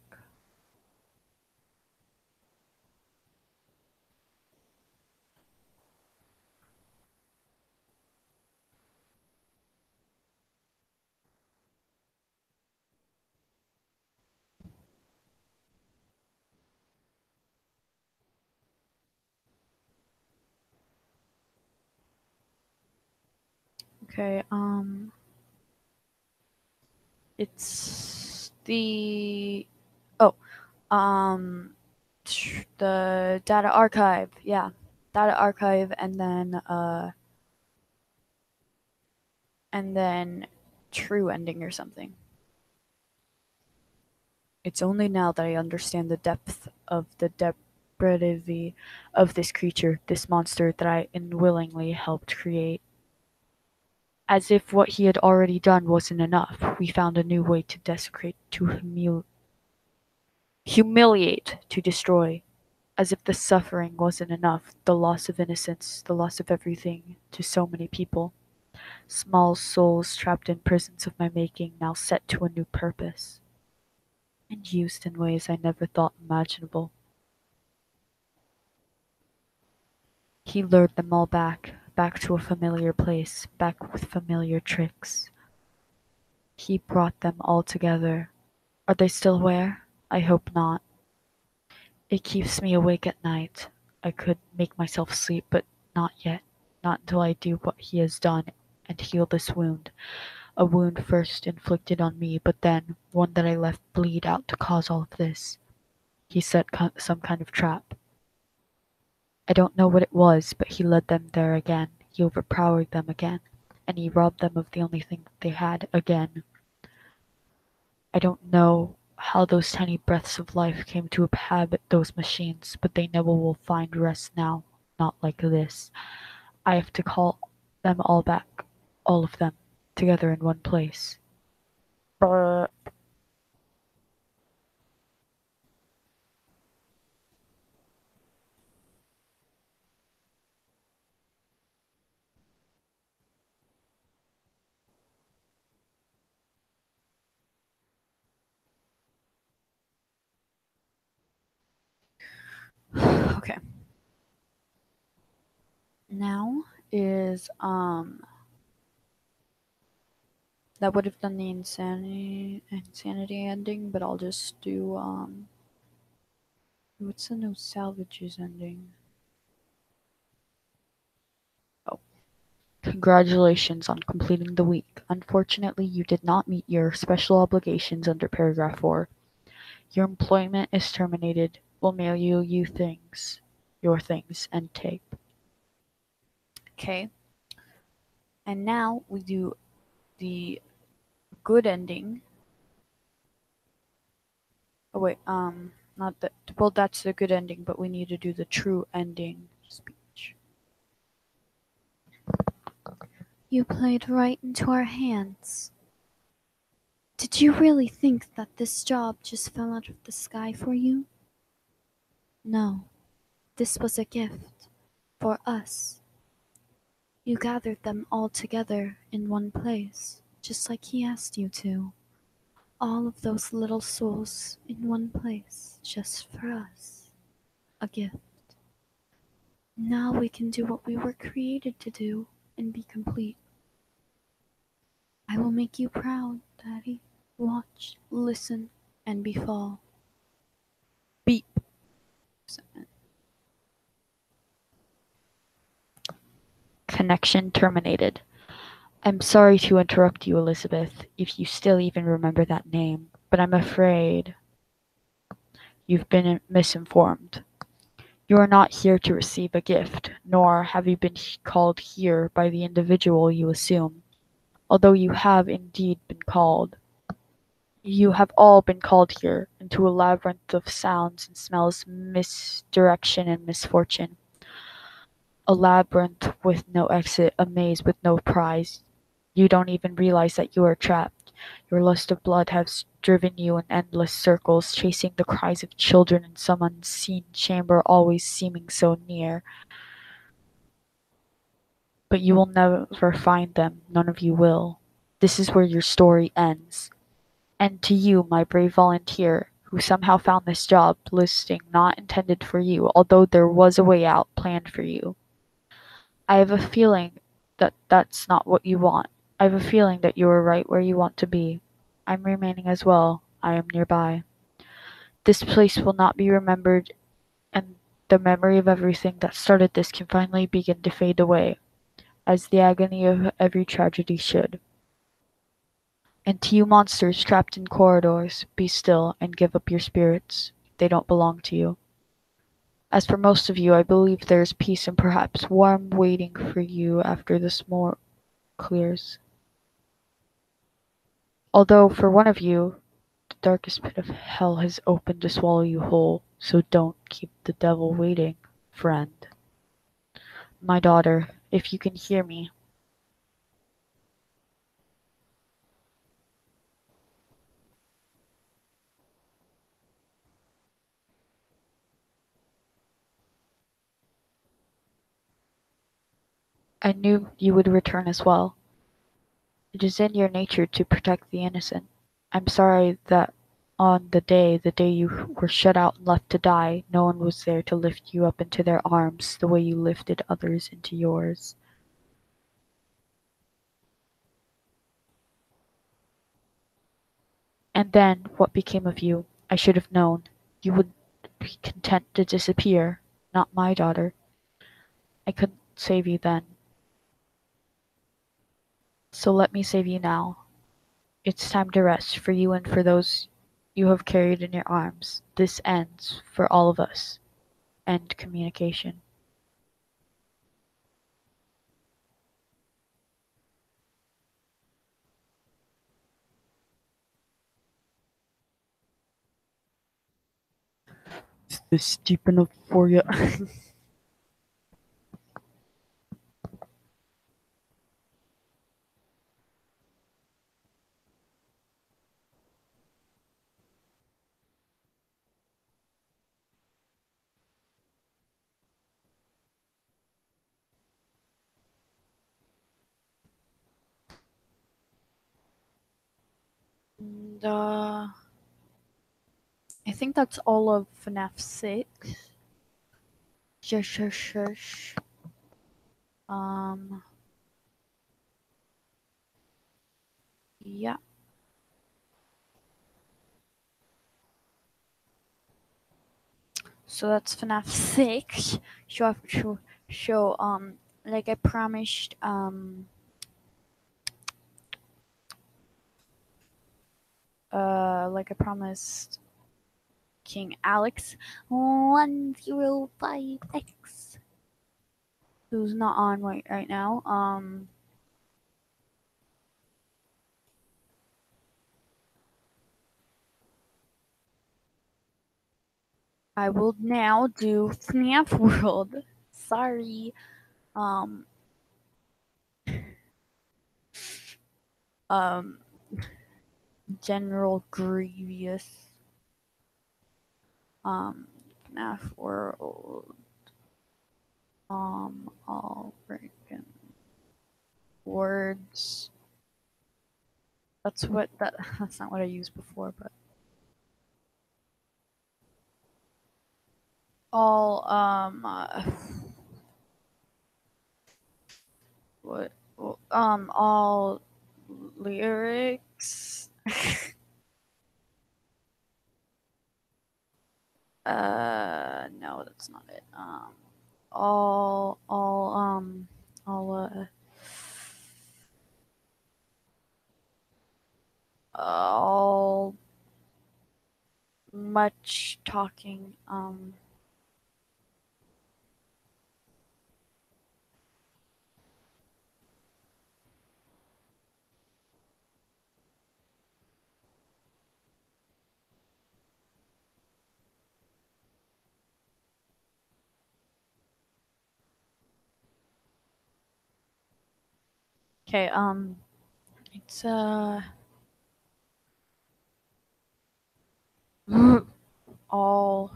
Okay, it's the um the data archive. Yeah. Data archive and then true ending or something. It's only now that I understand the depth of the depravity of this creature, this monster that I unwillingly helped create. As if what he had already done wasn't enough, we found a new way to desecrate, to humiliate, to destroy. As if the suffering wasn't enough, the loss of innocence, the loss of everything to so many people. Small souls trapped in prisons of my making, now set to a new purpose, and used in ways I never thought imaginable. He lured them all back, back to a familiar place, back with familiar tricks. He brought them all together. Are they still where? I hope not. It keeps me awake at night. I could make myself sleep, but not yet. Not until I do what he has done and heal this wound. A wound first inflicted on me, but then one that I left bleed out to cause all of this. He set some kind of trap. I don't know what it was, but he led them there again. He overpowered them again, and he robbed them of the only thing they had again. I don't know how those tiny breaths of life came to inhabit those machines, but they never will find rest now. Not like this. I have to call them all back, all of them, together in one place. Brr. Okay. Now is that would have done the insanity ending, but I'll just do what's the no salvages ending? Oh. Congratulations on completing the week. Unfortunately, you did not meet your special obligations under paragraph 4. Your employment is terminated. We'll mail you your things and tape. Okay. And now we do the good ending. Oh wait, not that. Well, that's the good ending, but we need to do the true ending speech. You played right into our hands. Did you really think that this job just fell out of the sky for you? No, this was a gift for us. You gathered them all together in one place, just like he asked you to. All of those little souls in one place, just for us. A gift. Now we can do what we were created to do and be complete. I will make you proud, Daddy. Watch, listen, and befall. Beep. Connection terminated. I'm sorry to interrupt you, Elizabeth, if you still even remember that name, but I'm afraid you've been misinformed. You are not here to receive a gift, nor have you been called here by the individual you assume, although you have indeed been called. You have all been called here, into a labyrinth of sounds and smells, misdirection and misfortune. A labyrinth with no exit, a maze with no prize. You don't even realize that you are trapped. Your lust of blood has driven you in endless circles, chasing the cries of children in some unseen chamber always seeming so near. But you will never find them, none of you will. This is where your story ends. And to you, my brave volunteer, who somehow found this job listing not intended for you, although there was a way out planned for you. I have a feeling that that's not what you want. I have a feeling that you are right where you want to be. I'm remaining as well. I am nearby. This place will not be remembered, and the memory of everything that started this can finally begin to fade away, as the agony of every tragedy should. And to you monsters trapped in corridors, be still and give up your spirits. They don't belong to you. As for most of you, I believe there is peace and perhaps warm waiting for you after the smoke clears. Although for one of you, the darkest pit of hell has opened to swallow you whole, so don't keep the devil waiting, friend. My daughter, if you can hear me, I knew you would return as well. It is in your nature to protect the innocent. I'm sorry that on the day you were shut out and left to die, no one was there to lift you up into their arms the way you lifted others into yours. And then, what became of you? I should have known. You would be content to disappear. Not my daughter. I couldn't save you then. So let me save you now. It's time to rest for you and for those you have carried in your arms. This ends for all of us. End communication. Is this deep enough for you? And, I think that's all of FNAF 6. Shush, shush, shush. Yeah. So that's FNAF 6. Like I promised, King Alex 105X, who's not on right now. I will now do FNAF World. Sorry. Um, General Grievous. FNAF World. All freaking words. That's not what I used before, but all all lyrics No, that's not it. All, all, all, all much talking. Okay, it's, all,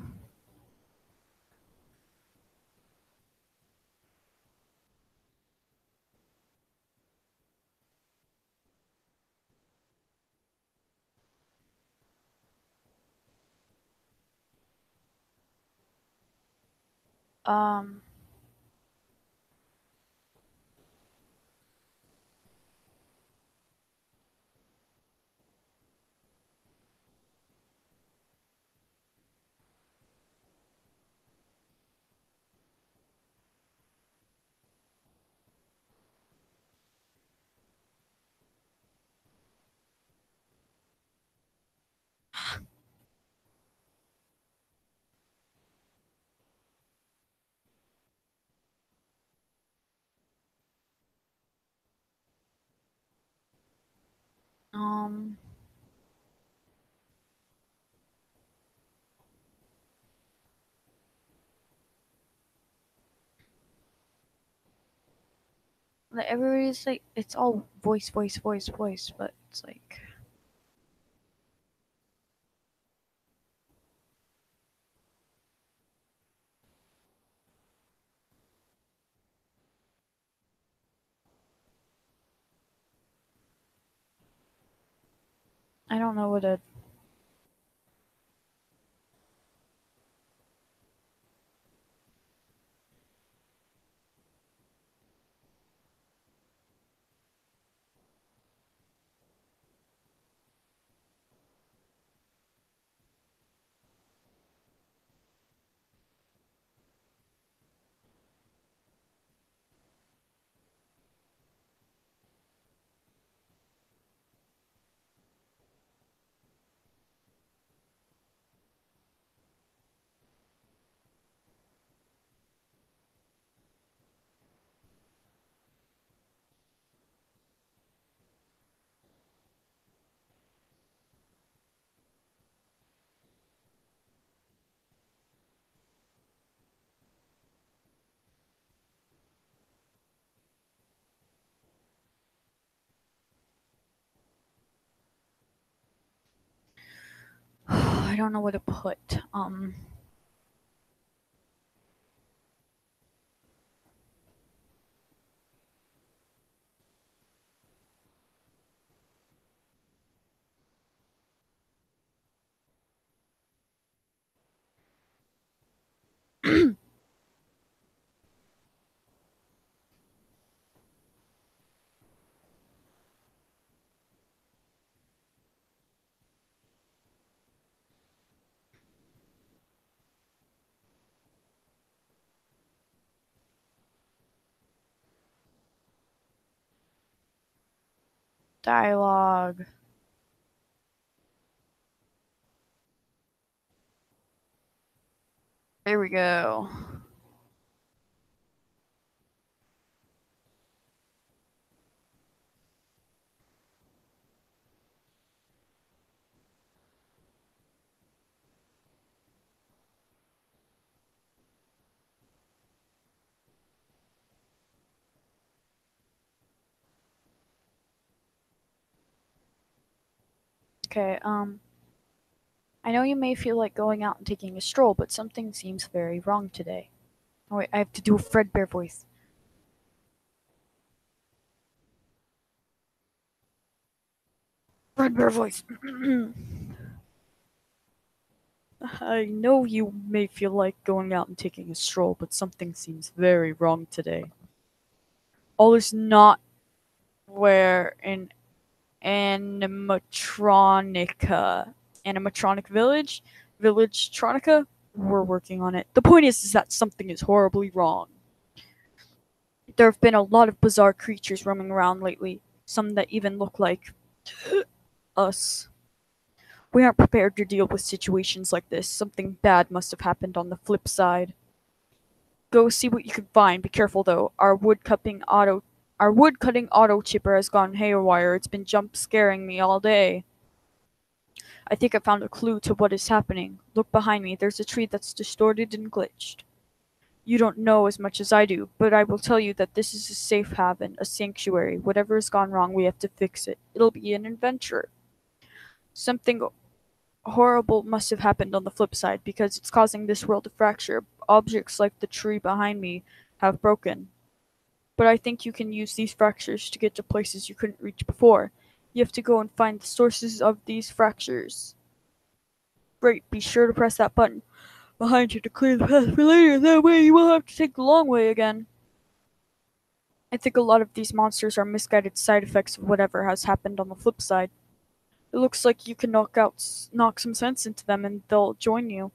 um, um, like everybody's like, it's all voice, voice, voice, voice, but it's like, I don't know what a, I don't know what to put. Dialogue. There we go. Okay, I know you may feel like going out and taking a stroll, but something seems very wrong today. Oh wait, I have to do a Fredbear voice. Fredbear voice. I know you may feel like going out and taking a stroll, but something seems very wrong today. All is not where in animatronica. Animatronic village? Village Tronica? We're working on it. The point is that something is horribly wrong. There have been a lot of bizarre creatures roaming around lately, some that even look like us. We aren't prepared to deal with situations like this. Something bad must have happened on the flip side. Go see what you can find. Be careful though. Our wood cutting auto chipper has gone haywire. It's been jump scaring me all day. I think I found a clue to what is happening. Look behind me. There's a tree that's distorted and glitched. You don't know as much as I do, but I will tell you that this is a safe haven, a sanctuary. Whatever has gone wrong, we have to fix it. It'll be an adventure. Something horrible must have happened on the flip side because it's causing this world to fracture. Objects like the tree behind me have broken. But I think you can use these fractures to get to places you couldn't reach before. You have to go and find the sources of these fractures. Great, be sure to press that button behind you to clear the path for later. That way you won't have to take the long way again. I think a lot of these monsters are misguided side effects of whatever has happened on the flip side. It looks like you can knock some sense into them and they'll join you.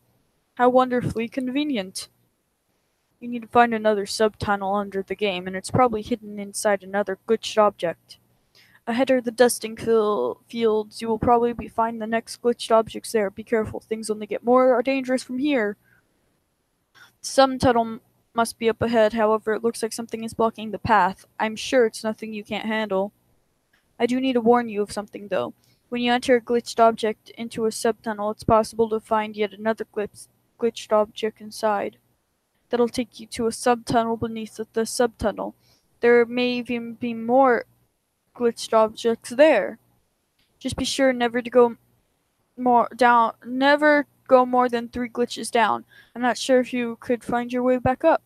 How wonderfully convenient. You need to find another subtunnel under the game, and it's probably hidden inside another glitched object. Ahead are the dusting fields. You will probably find the next glitched objects there. Be careful, things only get more dangerous from here. Some tunnel must be up ahead, however, it looks like something is blocking the path. I'm sure it's nothing you can't handle. I do need to warn you of something, though. When you enter a glitched object into a subtunnel, it's possible to find yet another glitched object inside. That'll take you to a subtunnel beneath the subtunnel. There may even be more glitched objects there. Just be sure never go more than 3 glitches down. I'm not sure if you could find your way back up.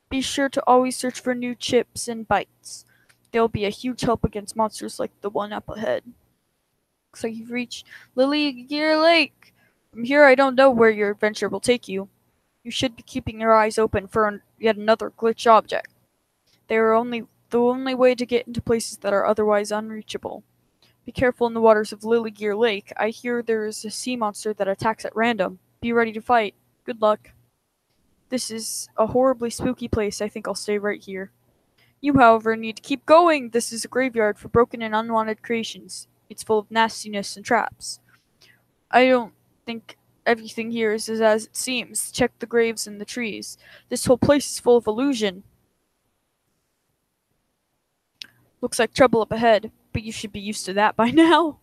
Be sure to always search for new chips and bites. They'll be a huge help against monsters like the one up ahead. Looks like you've reached Lily Gear Lake. From here, I don't know where your adventure will take you. You should be keeping your eyes open for yet another glitch object. They are the only way to get into places that are otherwise unreachable. Be careful in the waters of Lily Gear Lake. I hear there is a sea monster that attacks at random. Be ready to fight. Good luck. This is a horribly spooky place. I think I'll stay right here. You, however, need to keep going. This is a graveyard for broken and unwanted creations. It's full of nastiness and traps. I don't think everything here is as it seems. Check the graves and the trees. This whole place is full of illusion. Looks like trouble up ahead, but you should be used to that by now.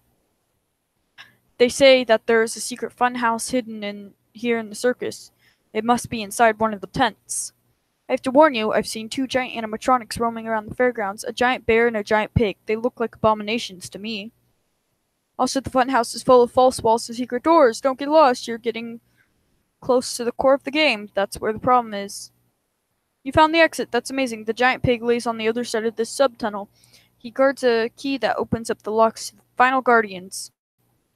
They say that there is a secret fun house hidden here in the circus. It must be inside one of the tents. I have to warn you, I've seen 2 giant animatronics roaming around the fairgrounds, a giant bear and a giant pig. They look like abominations to me. Also, the funhouse is full of false walls and secret doors. Don't get lost. You're getting close to the core of the game. That's where the problem is. You found the exit. That's amazing. The giant pig lays on the other side of this subtunnel. He guards a key that opens up the locks to the final guardians.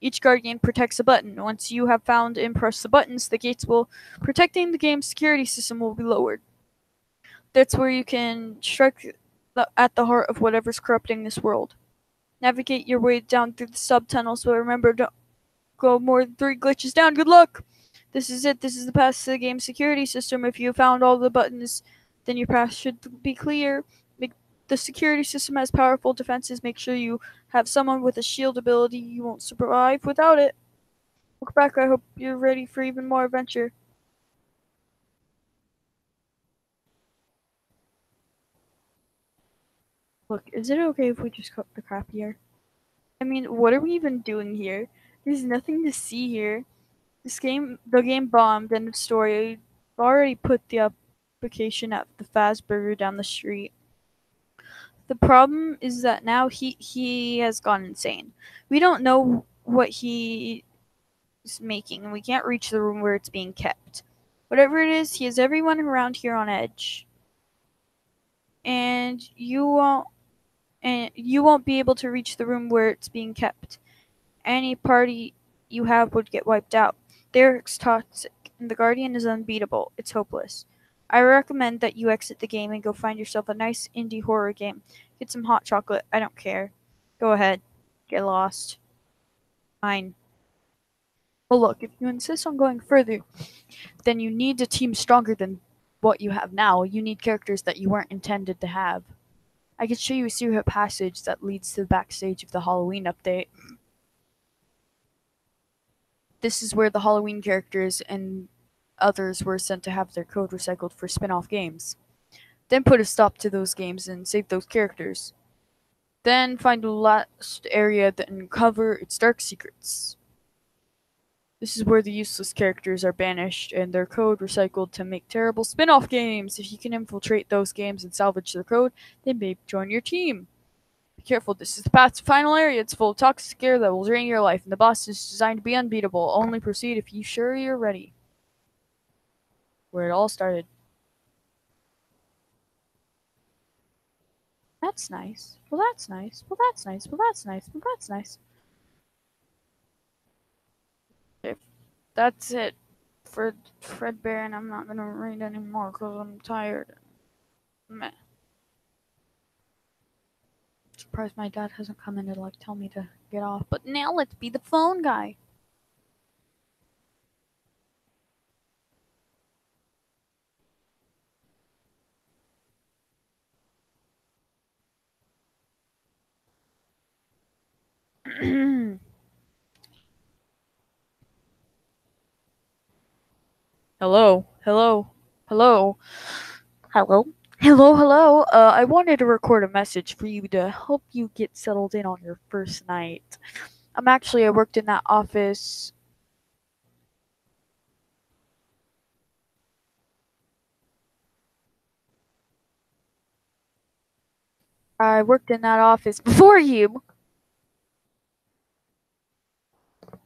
Each guardian protects a button. Once you have found and pressed the buttons, the gates will protecting the game's security system will be lowered. That's where you can strike at the heart of whatever's corrupting this world. Navigate your way down through the subtunnels, but remember, don't go more than 3 glitches down. Good luck! This is it. This is the path to the game's security system. If you found all the buttons, then your path should be clear. The security system has powerful defenses. Make sure you have someone with a shield ability. You won't survive without it. Look back. I hope you're ready for even more adventure. Look, is it okay if we just cut the crap here? I mean, what are we even doing here? There's nothing to see here. The game bombed. End of story. I've already put the application at the fast burger down the street. The problem is that now he has gone insane. We don't know what he is making, and we can't reach the room where it's being kept. Whatever it is, he has everyone around here on edge. And you won't be able to reach the room where it's being kept. Any party you have would get wiped out. Derek's toxic, and the Guardian is unbeatable. It's hopeless. I recommend that you exit the game and go find yourself a nice indie horror game. Get some hot chocolate. I don't care. Go ahead. Get lost. Fine. Well, look, if you insist on going further, then you need a team stronger than what you have now. You need characters that you weren't intended to have. I could show you a secret passage that leads to the backstage of the Halloween update. This is where the Halloween characters and others were sent to have their code recycled for spin-off games. Then put a stop to those games and save those characters. Then find the last area that uncover its dark secrets. This is where the useless characters are banished and their code recycled to make terrible spin-off games. If you can infiltrate those games and salvage their code, then maybe join your team. Be careful, this is the path's final area. It's full of toxic air that will drain your life, and the boss is designed to be unbeatable. Only proceed if you're ready. Where it all started. That's nice. Well, that's nice. Well, that's nice. Well, that's nice. Well, that's nice. If that's it for Fredbear, and I'm not gonna read anymore because I'm tired. Meh. Surprised my dad hasn't come in to like tell me to get off. But now let's be the phone guy. Hello, hello, hello, Hello? hello. I wanted to record a message for you to help you get settled in on your first night. I worked in that office. I worked in that office before you.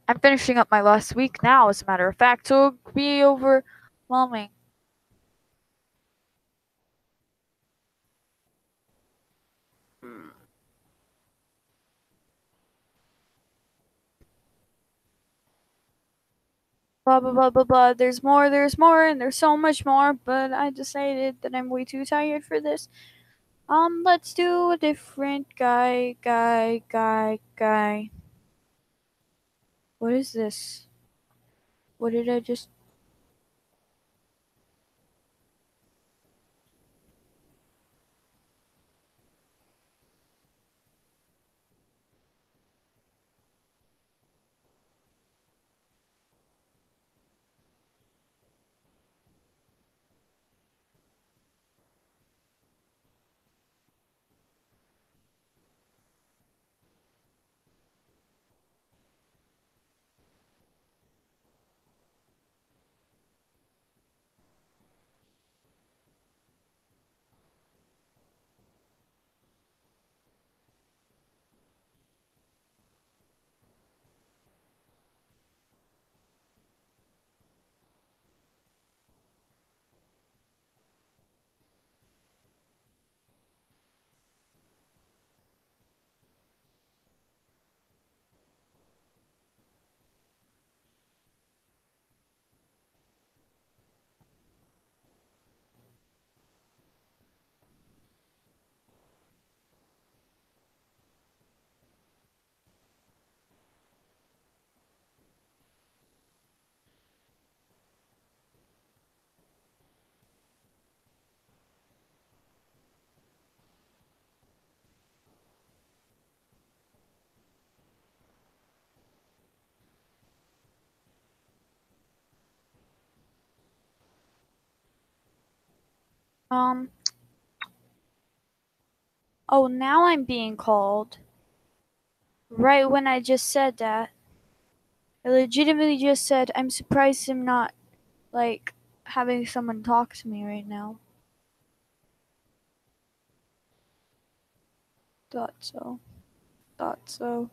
I'm finishing up my last week now, as a matter of fact, so it'll be overwhelming. Blah blah blah blah blah. There's more, and there's so much more, but I decided that I'm way too tired for this. Let's do a different guy. What is this? What did I just. Um. Oh, now I'm being called. Right when I just said that. I legitimately just said, I'm surprised I'm not, like, having someone talk to me right now. Thought so. Thought so.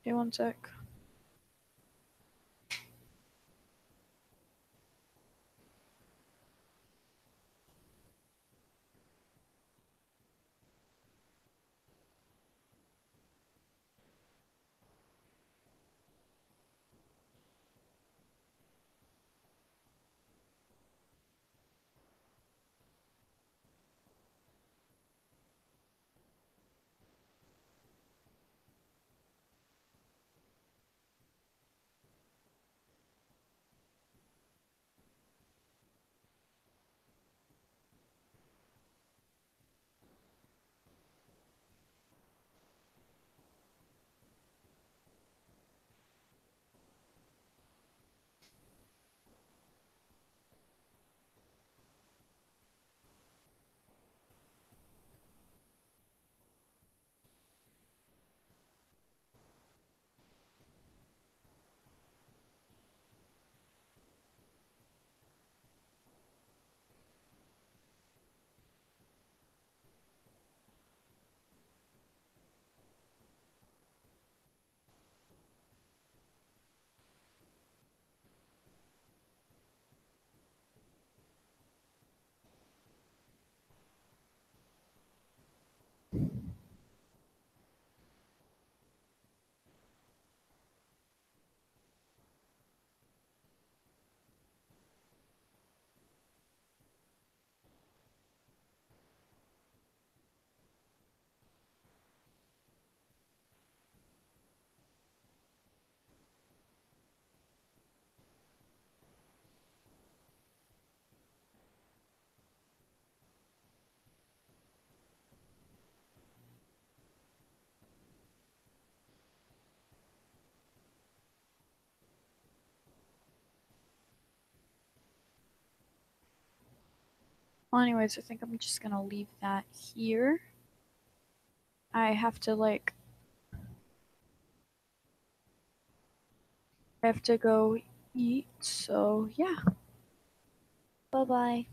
Okay, one sec. Well, anyways, I think I'm just gonna leave that here. I have to go eat, so yeah. Bye bye.